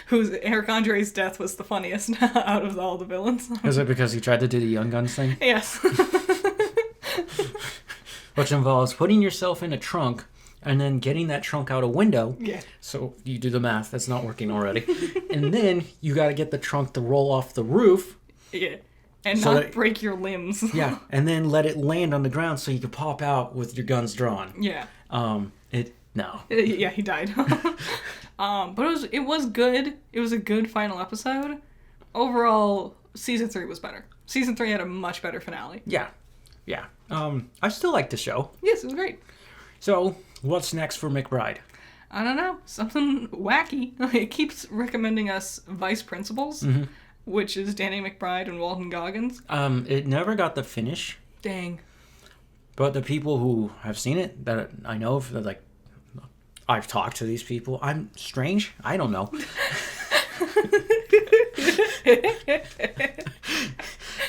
S2: whose Eric Andre's death was the funniest out of all the villains.
S1: Is it because he tried to do the Young Guns thing?
S2: Yes.
S1: Which involves putting yourself in a trunk and then getting that trunk out a window.
S2: Yeah.
S1: So you do the math. That's not working already. And then you got to get the trunk to roll off the roof.
S2: Yeah. And
S1: so
S2: not break your limbs.
S1: Yeah. And then let it land on the ground so you can pop out with your guns drawn.
S2: Yeah.
S1: No.
S2: Yeah, he died. But it was good. It was a good final episode. Overall, season 3 was better. Season 3 had a much better finale.
S1: Yeah. Yeah. I still like the show.
S2: Yes, it was great.
S1: So, what's next for McBride?
S2: I don't know. Something wacky. It keeps recommending us Vice Principals, which is Danny McBride and Walton Goggins.
S1: It never got the finish.
S2: Dang.
S1: But the people who have seen it, that I know of, they're like, I've talked to these people. I'm strange. I don't know.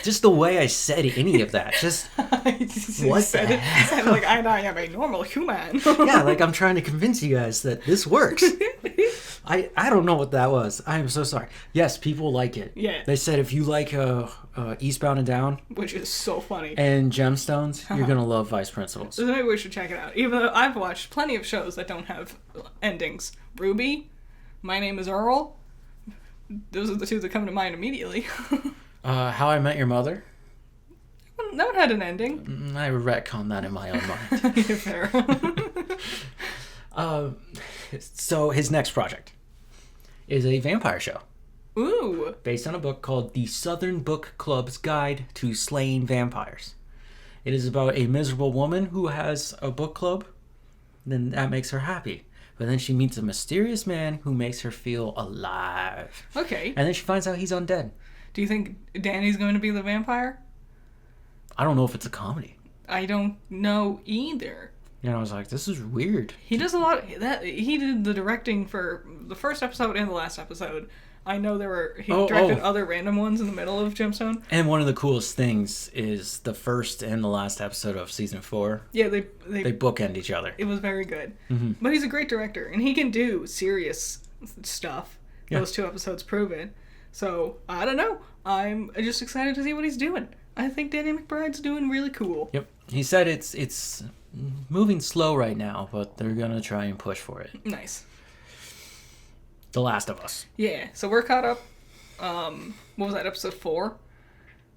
S1: Just the way I said any of that. Just what
S2: said
S1: the
S2: it
S1: hell?
S2: like I am a normal human.
S1: Yeah, like I'm trying to convince you guys that this works. I don't know what that was. I am so sorry. Yes, people like it.
S2: Yeah.
S1: They said if you like Eastbound and Down,
S2: which is so funny,
S1: and Gemstones, you're gonna love Vice Principals.
S2: So maybe we should check it out. Even though I've watched plenty of shows that don't have endings. Ruby, My Name is Earl. Those are the two that come to mind immediately.
S1: How I Met Your Mother.
S2: That one had an ending.
S1: I retcon that in my own mind.
S2: Fair.
S1: So his next project is a vampire show.
S2: Ooh.
S1: Based on a book called The Southern Book Club's Guide to Slaying Vampires. It is about a miserable woman who has a book club. Then that makes her happy. But then she meets a mysterious man who makes her feel alive.
S2: Okay.
S1: And then she finds out he's undead.
S2: Do you think Danny's going to be the vampire?
S1: I don't know if it's a comedy.
S2: I don't know either.
S1: I was like, this is weird.
S2: He does a lot. He did the directing for the first episode and the last episode. I know he directed other random ones in the middle of Gemstone.
S1: And one of the coolest things is the first and the last episode of season 4.
S2: Yeah, they
S1: bookend each other.
S2: It was very good.
S1: Mm-hmm.
S2: But he's a great director, and he can do serious stuff. Yeah. Those 2 episodes prove it. So, I don't know. I'm just excited to see what he's doing. I think Danny McBride's doing really cool.
S1: Yep. He said it's moving slow right now, but they're going to try and push for it.
S2: Nice.
S1: The Last of Us.
S2: Yeah, so we're caught up. What was that, episode 4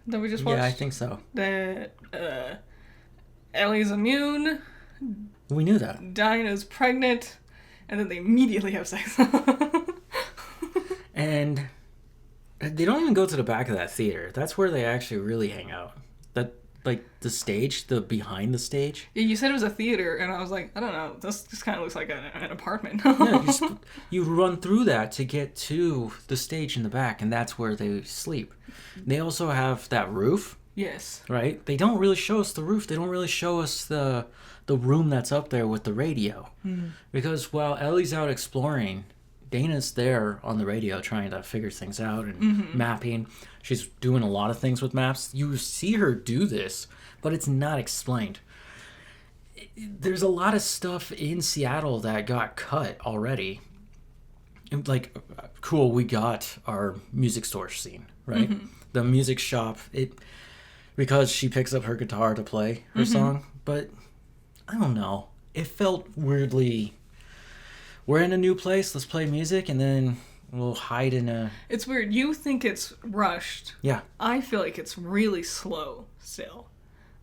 S2: that we just watched?
S1: Yeah, I think so.
S2: Ellie's immune.
S1: We knew that.
S2: Dinah's pregnant, and then they immediately have sex.
S1: And they don't even go to the back of that theater. That's where they actually really hang out. That, like, the stage, the behind the stage.
S2: Yeah, you said it was a theater, and I was like, I don't know, this kind of looks like an apartment.
S1: Yeah, you run through that to get to the stage in the back, and that's where they sleep. They also have that roof.
S2: Yes.
S1: Right? They don't really show us the roof. They don't really show us the room that's up there with the radio. Mm. Because while Ellie's out exploring, Dana's there on the radio trying to figure things out and mapping. She's doing a lot of things with maps. You see her do this, but it's not explained. There's a lot of stuff in Seattle that got cut already. Like, cool, we got our music store scene, right? Mm-hmm. The music shop, because she picks up her guitar to play her song, but I don't know. It felt weirdly, we're in a new place, let's play music, and then we'll hide in a...
S2: It's weird. You think it's rushed.
S1: Yeah.
S2: I feel like it's really slow still.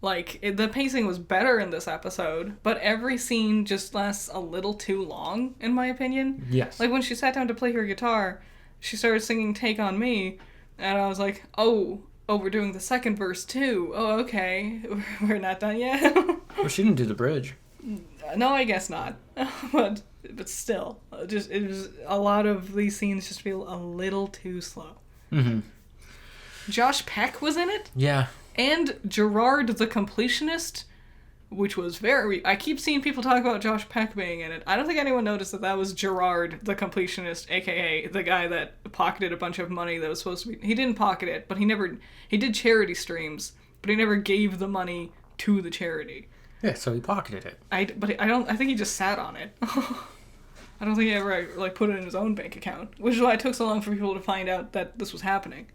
S2: Like, the pacing was better in this episode, but every scene just lasts a little too long, in my opinion.
S1: Yes.
S2: Like, when she sat down to play her guitar, she started singing Take On Me, and I was like, oh, we're doing the second verse, too. Oh, okay. We're not done yet.
S1: Well, she didn't do the bridge.
S2: No, I guess not. But still, it was a lot of these scenes just feel a little too slow. Mm-hmm. Josh Peck was in it.
S1: Yeah.
S2: And Gerard the Completionist, which was very... I keep seeing people talk about Josh Peck being in it. I don't think anyone noticed that was Gerard the Completionist, a.k.a. the guy that pocketed a bunch of money that was supposed to be... He didn't pocket it, but he did charity streams, but he never gave the money to the charity.
S1: Yeah, so he pocketed it.
S2: I think he just sat on it. I don't think he ever, like, put it in his own bank account, which is why it took so long for people to find out that this was happening.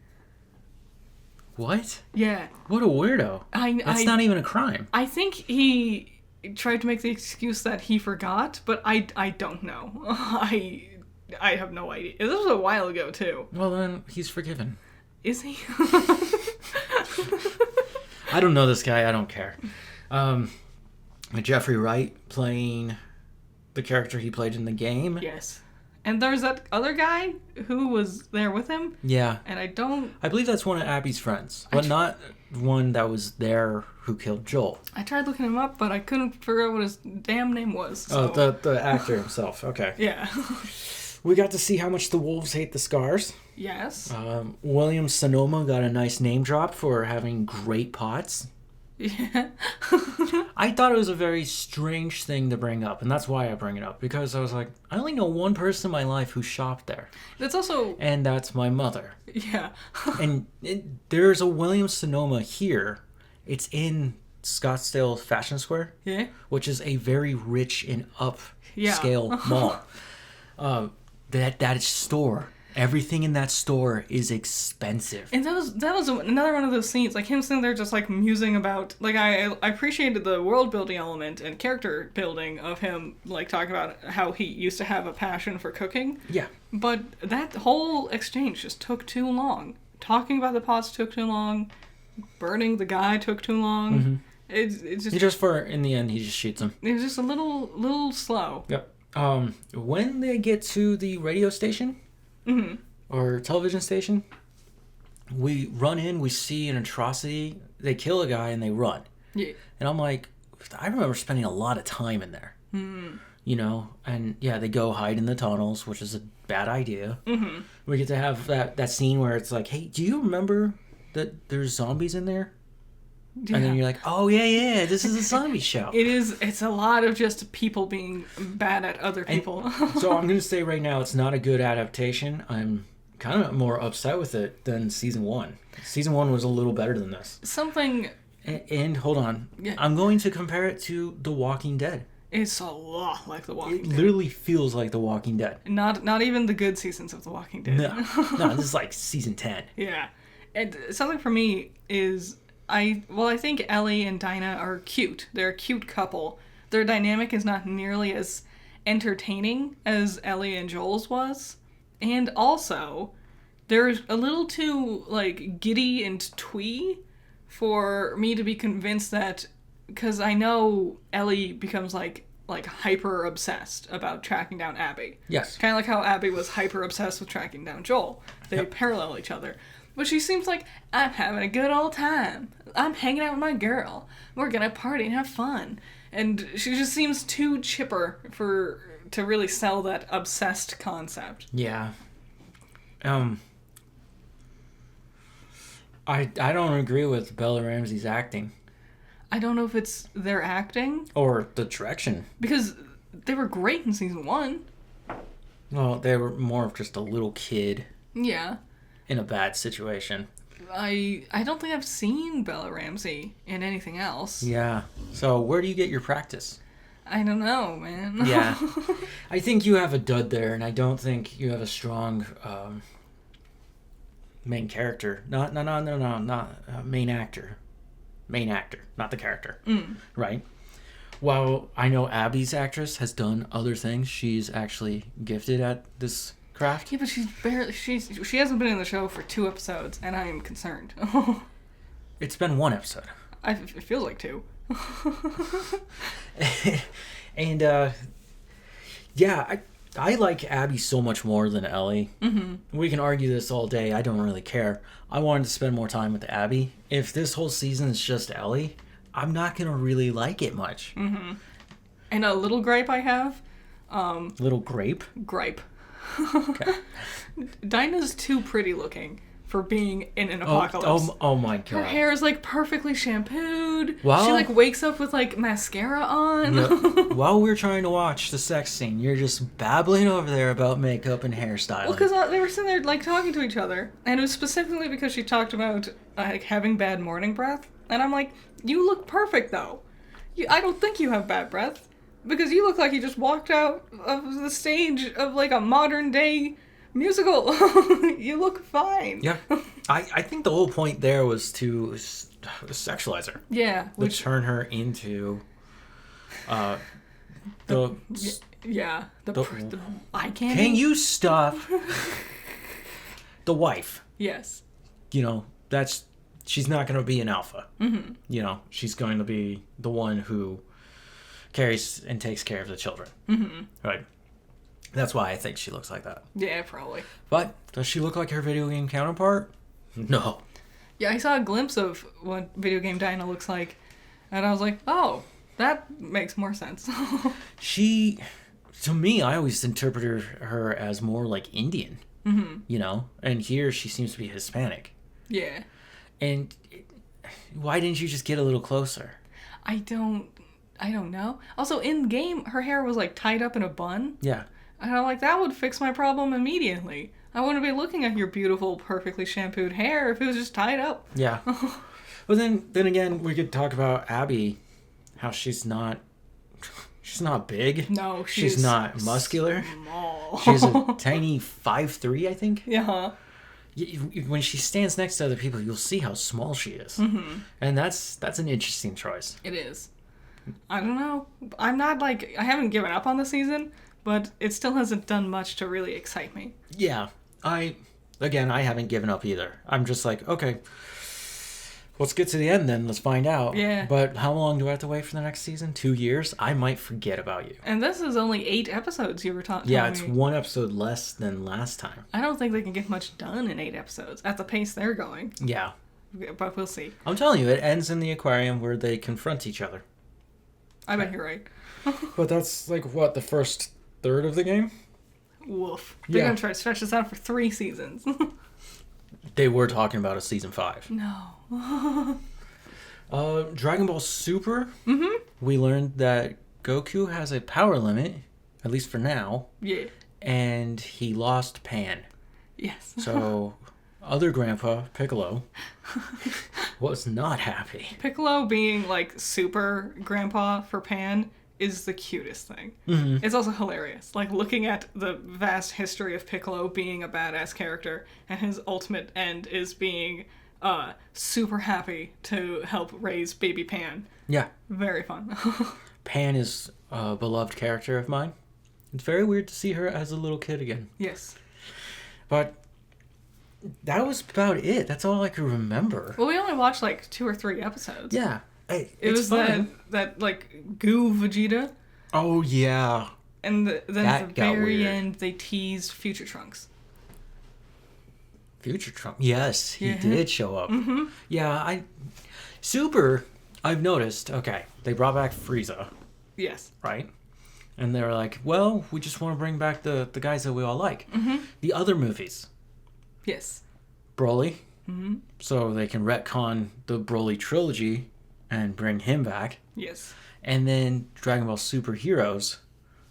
S1: What?
S2: Yeah.
S1: What a weirdo. That's not even a crime.
S2: I think he tried to make the excuse that he forgot, but I don't know. I have no idea. This was a while ago, too.
S1: Well, then, he's forgiven.
S2: Is he?
S1: I don't know this guy. I don't care. Jeffrey Wright playing the character he played in the game.
S2: Yes. And there's that other guy who was there with him.
S1: Yeah.
S2: And
S1: I believe that's one of Abby's friends, but not one that was there who killed Joel.
S2: I tried looking him up, but I couldn't figure out what his damn name was. So.
S1: Oh, the actor himself. Okay.
S2: Yeah.
S1: We got to see how much the wolves hate the scars.
S2: Yes.
S1: William Sonoma got a nice name drop for having great pots.
S2: Yeah.
S1: I thought it was a very strange thing to bring up, and that's why I bring it up, because I was like, I only know one person in my life who shopped there.
S2: That's also...
S1: And that's my mother.
S2: Yeah.
S1: And there's a William Sonoma here. It's in Scottsdale Fashion Square.
S2: Yeah.
S1: Which is a very rich and upscale mall. That store... Everything in that store is expensive.
S2: And that was another one of those scenes, like him sitting there just like musing about, like I appreciated the world building element and character building of him, like talking about how he used to have a passion for cooking.
S1: Yeah.
S2: But that whole exchange just took too long. Talking about the pots took too long. Burning the guy took too long. Mm-hmm. It's just
S1: in the end he just shoots him.
S2: It was just a little slow.
S1: Yep. When they get to the radio station. Mm-hmm. Or television station, we run in, we see an atrocity, they kill a guy and they run.
S2: Yeah.
S1: And I'm like, I remember spending a lot of time in there. Mm. you know, and yeah, they go hide in the tunnels, which is a bad idea. Mm-hmm. We get to have that scene where it's like, hey, do you remember that there's zombies in there? Yeah. And then you're like, oh yeah, this is a zombie show.
S2: It's a lot of just people being bad at other people.
S1: So I'm going to say right now, it's not a good adaptation. I'm kind of more upset with it than season 1. Season 1 was a little better than this.
S2: Something...
S1: And hold on. Yeah. I'm going to compare it to The Walking Dead.
S2: It's a lot like The Walking Dead.
S1: It literally feels like The Walking Dead.
S2: Not even the good seasons of The Walking Dead.
S1: No, this is like season 10.
S2: Yeah. And something for me is... I think Ellie and Dinah are cute. They're a cute couple. Their dynamic is not nearly as entertaining as Ellie and Joel's was. And also, they're a little too, like, giddy and twee for me to be convinced that... Because I know Ellie becomes, like hyper-obsessed about tracking down Abby.
S1: Yes.
S2: Kind of like how Abby was hyper-obsessed with tracking down Joel. They parallel each other. But she seems like, I'm having a good old time. I'm hanging out with my girl. We're gonna party and have fun. And she just seems too chipper to really sell that obsessed concept.
S1: Yeah. I don't agree with Bella Ramsey's acting.
S2: I don't know if it's their acting.
S1: Or the direction.
S2: Because they were great in season 1.
S1: Well, they were more of just a little kid.
S2: Yeah.
S1: In a bad situation.
S2: I don't think I've seen Bella Ramsey in anything else.
S1: Yeah. So where do you get your practice?
S2: I don't know, man.
S1: Yeah. I think you have a dud there, and I don't think you have a strong main character. Not main actor. Main actor, not the character. Right? While I know Abby's actress has done other things, she's actually gifted at this craft.
S2: Yeah, but she hasn't been in the show for 2 episodes, and I am concerned.
S1: It's been 1 episode.
S2: It feels like 2.
S1: And yeah, I like Abby so much more than Ellie. Mm-hmm. We can argue this all day. I don't really care. I wanted to spend more time with Abby. If this whole season is just Ellie, I'm not gonna really like it much.
S2: Mm-hmm. And a little gripe I have.
S1: Little grape?
S2: Gripe. Okay. Dinah's too pretty looking for being in an apocalypse.
S1: Oh my god.
S2: Her hair is like perfectly shampooed. Wow. She like wakes up with like mascara on.
S1: Yep. While we're trying to watch the sex scene, you're just babbling over there about makeup and hairstyling.
S2: Well, because they were sitting there like talking to each other, and it was specifically because she talked about like having bad morning breath, and I'm like, you look perfect though. I don't think you have bad breath. Because you look like you just walked out of the stage of, like, a modern-day musical. You look fine.
S1: Yeah. I think the whole point there was to sexualize her.
S2: Yeah.
S1: To turn her into the eye candy. Can you stop? The wife.
S2: Yes.
S1: You know, she's not going to be an alpha. Mm-hmm. You know, she's going to be the one who carries and takes care of the children. Mm-hmm. Right. That's why I think she looks like that.
S2: Yeah, probably.
S1: But does she look like her video game counterpart? No.
S2: Yeah, I saw a glimpse of what video game Dinah looks like, and I was like, oh, that makes more sense.
S1: To me, I always interpreted her as more like Indian. Mm-hmm. You know? And here she seems to be Hispanic.
S2: Yeah.
S1: And why didn't you just get a little closer?
S2: I don't know. Also, in game, her hair was, like, tied up in a bun. Yeah. And I'm like, that would fix my problem immediately. I wouldn't be looking at your beautiful, perfectly shampooed hair if it was just tied up. Yeah.
S1: Well, then again, we could talk about Abby, how she's not big. No, she's not muscular. Small. She's a tiny 5'3", I think. Yeah. When she stands next to other people, you'll see how small she is. Mm-hmm. And that's an interesting choice.
S2: It is. I don't know. I'm not I haven't given up on the season, but it still hasn't done much to really excite me.
S1: Yeah. I haven't given up either. I'm just like, okay, let's get to the end then. Let's find out. Yeah. But how long do I have to wait for the next season? 2 years? I might forget about you.
S2: And this is only 8 episodes you were talking
S1: about. Yeah, it's 1 episode less than last time.
S2: I don't think they can get much done in 8 episodes at the pace they're going. Yeah. But we'll see.
S1: I'm telling you, it ends in the aquarium where they confront each other.
S2: I bet you're right.
S1: But that's like what, the first third of the game?
S2: Woof. They're
S1: Yeah.
S2: gonna try to stretch this out for 3 seasons.
S1: They were talking about a season 5.
S2: No.
S1: Dragon Ball Super.
S2: Mm-hmm.
S1: We learned that Goku has a power limit, at least for now,
S2: Yeah.
S1: and he lost Pan.
S2: Yes.
S1: So, other Grandpa Piccolo was not happy.
S2: Piccolo being like super grandpa for Pan is the cutest thing.
S1: Mm-hmm.
S2: It's also hilarious. Like looking at the vast history of Piccolo being a badass character and his ultimate end is being super happy to help raise baby Pan.
S1: Yeah.
S2: Very fun.
S1: Pan is a beloved character of mine. It's very weird to see her as a little kid again.
S2: Yes.
S1: But that was about it. That's all I could remember.
S2: Well, we only watched like 2 or 3 episodes.
S1: Yeah. Hey,
S2: It was
S1: fun.
S2: that like goo Vegeta,
S1: Oh, yeah.
S2: and then
S1: That
S2: at the
S1: got
S2: very
S1: weird.
S2: end they teased Future Trunks.
S1: Future Trump. Yes, he
S2: Yeah.
S1: did show up.
S2: Mm-hmm.
S1: Yeah, Super, I've noticed, okay, they brought back Frieza,
S2: Yes.
S1: right? And they're like, well, we just want to bring back the guys that we all like.
S2: Mm-hmm.
S1: The other movies,
S2: Yes.
S1: Broly,
S2: Mm-hmm.
S1: so they can retcon the Broly trilogy and bring him back.
S2: Yes.
S1: And then Dragon Ball Super Heroes,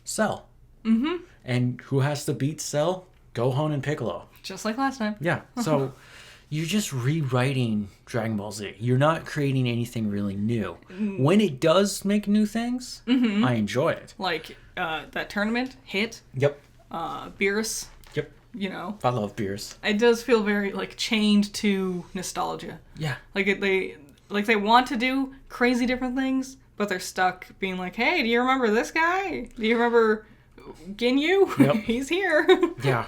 S1: Cell.
S2: Mm-hmm.
S1: And who has to beat Cell? Gohan and Piccolo.
S2: Just like last time.
S1: Yeah, so you're just rewriting Dragon Ball Z. You're not creating anything really new. When it does make new things,
S2: Mm-hmm.
S1: I enjoy it.
S2: Like that tournament hit,
S1: Yep.
S2: Beerus,
S1: Yep.
S2: you know.
S1: I love beers.
S2: It does feel very like chained to nostalgia.
S1: Yeah.
S2: They want to do crazy different things, but they're stuck being like, hey, do you remember this guy? Do you remember Ginyu?
S1: Yep.
S2: He's here.
S1: Yeah.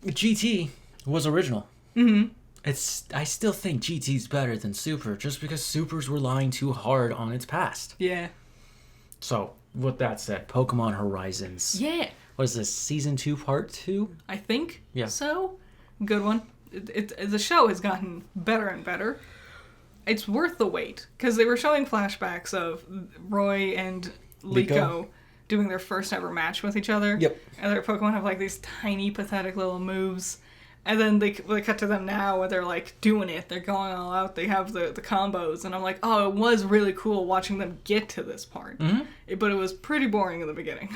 S1: GT was original.
S2: Mm-hmm.
S1: I still think GT's better than Super, just because Super's relying too hard on its past.
S2: Yeah.
S1: So, with that said, Pokemon Horizons.
S2: Yeah.
S1: What is this, Season 2, Part 2?
S2: I think
S1: Yeah.
S2: so. Good one. The show has gotten better and better. It's worth the wait, because they were showing flashbacks of Roy and Liko doing their first ever match with each other.
S1: Yep.
S2: And their Pokemon have like these tiny, pathetic little moves. And then they cut to them now where they're like doing it. They're going all out. They have the combos. And I'm like, oh, it was really cool watching them get to this part.
S1: Mm-hmm.
S2: But it was pretty boring in the beginning.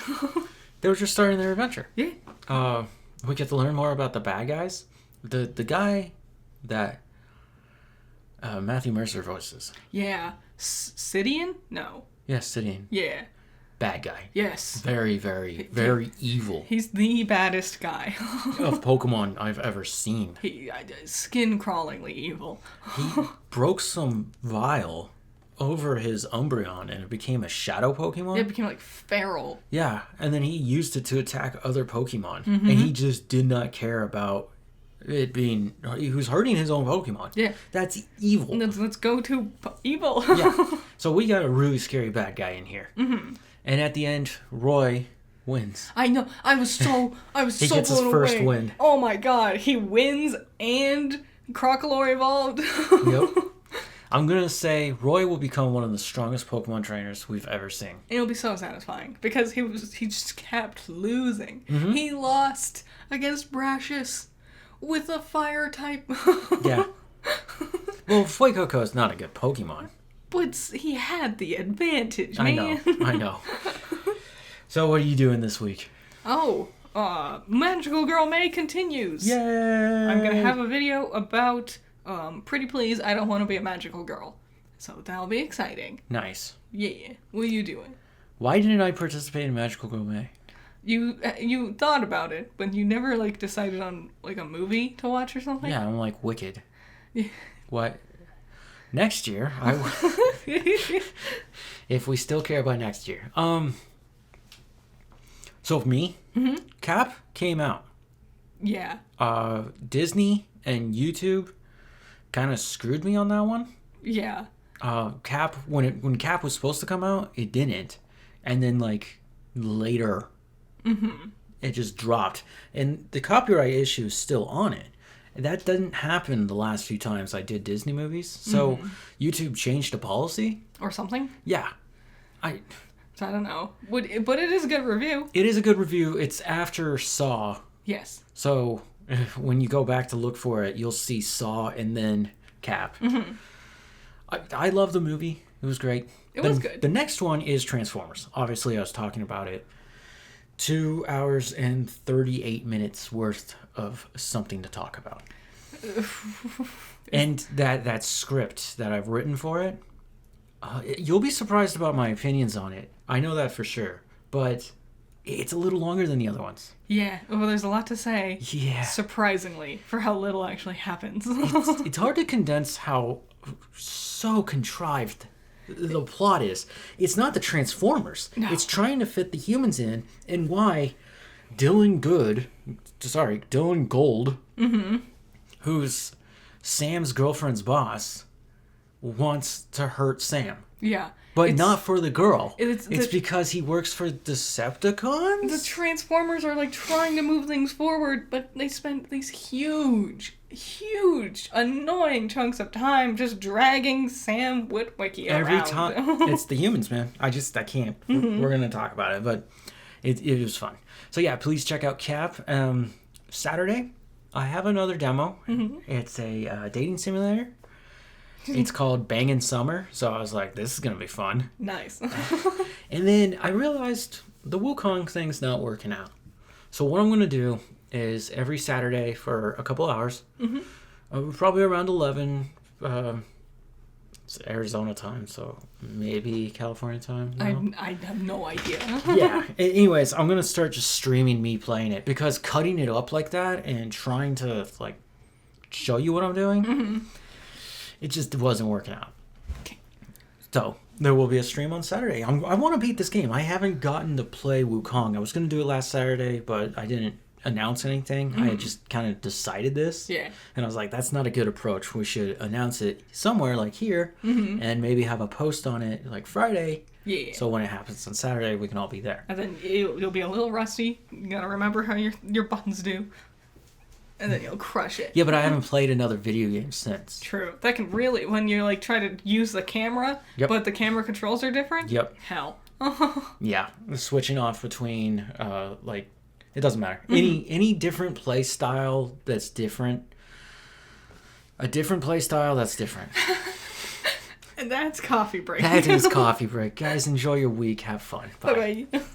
S1: They were just starting their adventure.
S2: Yeah.
S1: We get to learn more about the bad guys. The guy that Matthew Mercer voices.
S2: Yeah. Sidian? No.
S1: Yeah, Sidian.
S2: Yeah.
S1: Bad guy.
S2: Yes.
S1: Very, very, very evil
S2: He's the baddest guy.
S1: of Pokemon I've ever seen.
S2: Skin-crawlingly evil.
S1: He broke some vial over his Umbreon and it became a shadow Pokemon.
S2: It became like feral.
S1: Yeah, and then he used it to attack other Pokemon.
S2: Mm-hmm.
S1: And he just did not care about it being... He was hurting his own Pokemon.
S2: Yeah.
S1: That's evil.
S2: Let's go to evil.
S1: Yeah. So we got a really scary bad guy in here.
S2: Mm-hmm.
S1: And at the end, Roy wins.
S2: I know. I was so
S1: He gets his
S2: blown
S1: first
S2: away.
S1: win.
S2: Oh my god. He wins and Crocalor evolved.
S1: Yep. I'm going to say Roy will become one of the strongest Pokemon trainers we've ever seen.
S2: It'll be so satisfying because he just kept losing.
S1: Mm-hmm.
S2: He lost against Brashus with a fire type.
S1: Yeah. Well, Fuecoco is not a good Pokemon.
S2: But he had the advantage,
S1: I
S2: man.
S1: know. I know. So what are you doing this week?
S2: Oh, Magical Girl May continues.
S1: Yay!
S2: I'm gonna have a video about Pretty Please, I Don't Want to Be a Magical Girl. So that'll be exciting.
S1: Nice.
S2: Yeah. What are you doing?
S1: Why didn't I participate in Magical Girl May?
S2: You thought about it, but you never like decided on like a movie to watch or something?
S1: Yeah, I'm like Wicked.
S2: Yeah.
S1: What? Next year, if we still care about next year. So me, Cap came out.
S2: Yeah.
S1: Disney and YouTube kind of screwed me on that one.
S2: Yeah.
S1: Cap when Cap was supposed to come out, it didn't, and then like later, it just dropped, and the copyright issue is still on it. That didn't happen the last few times I did Disney movies. So YouTube changed the policy.
S2: Or something?
S1: Yeah.
S2: I don't know. But it is a good review.
S1: It is a good review. It's after Saw.
S2: Yes.
S1: So when you go back to look for it, you'll see Saw and then Cap. I love the movie. It was great.
S2: It was good.
S1: The next one is Transformers. Obviously, I was talking about it. 2 hours and 38 minutes worth of something to talk about. And that script that I've written for it, you'll be surprised about my opinions on it. I know that for sure. But it's a little longer than the other ones.
S2: Yeah. Well, there's a lot to say.
S1: Yeah.
S2: Surprisingly, for how little actually happens.
S1: It's hard to condense how so contrived the plot is. It's not the Transformers.
S2: No.
S1: It's trying to fit the humans in, and why Dylan Gold, who's Sam's girlfriend's boss, wants to hurt Sam.
S2: Yeah.
S1: But not for the girl.
S2: It's
S1: because he works for Decepticons?
S2: The Transformers are like trying to move things forward, but they spend these huge, annoying chunks of time just dragging Sam Witwicky around.
S1: Every time. It's the humans, man. I can't. We're going to talk about it, but it was fun. So yeah, please check out Cap. Saturday, I have another demo. It's a dating simulator. It's called Bangin' Summer, so I was like, this is going to be fun.
S2: Nice.
S1: And then I realized the Wukong thing's not working out. So what I'm going to do is every Saturday for a couple hours, probably around 11, it's Arizona time, so maybe California time. No?
S2: I have no idea.
S1: Yeah. Anyways, I'm going to start just streaming me playing it, because cutting it up like that and trying to like show you what I'm doing, it just wasn't working out. So there will be a stream on Saturday. I want to beat this game. I haven't gotten to play Wukong. I was going to do it last Saturday, but I didn't announce anything. I had just kind of decided this.
S2: Yeah.
S1: And I was like, that's not a good approach. We should announce it somewhere like here and maybe have a post on it like Friday.
S2: Yeah.
S1: So when it happens on Saturday, we can all be there.
S2: And then you'll be a little rusty. You gotta remember how your buttons do. And then you'll crush it.
S1: Yeah, but I haven't played another video game since.
S2: True. That can really, when you like try to use the camera, but the camera controls are different.
S1: Yep.
S2: Hell.
S1: Yeah, switching off between like it doesn't matter. Any different play style that's different. A different play style that's different.
S2: And that's coffee break.
S1: That is coffee break. Guys, enjoy your week. Have fun. Bye.
S2: Bye-bye.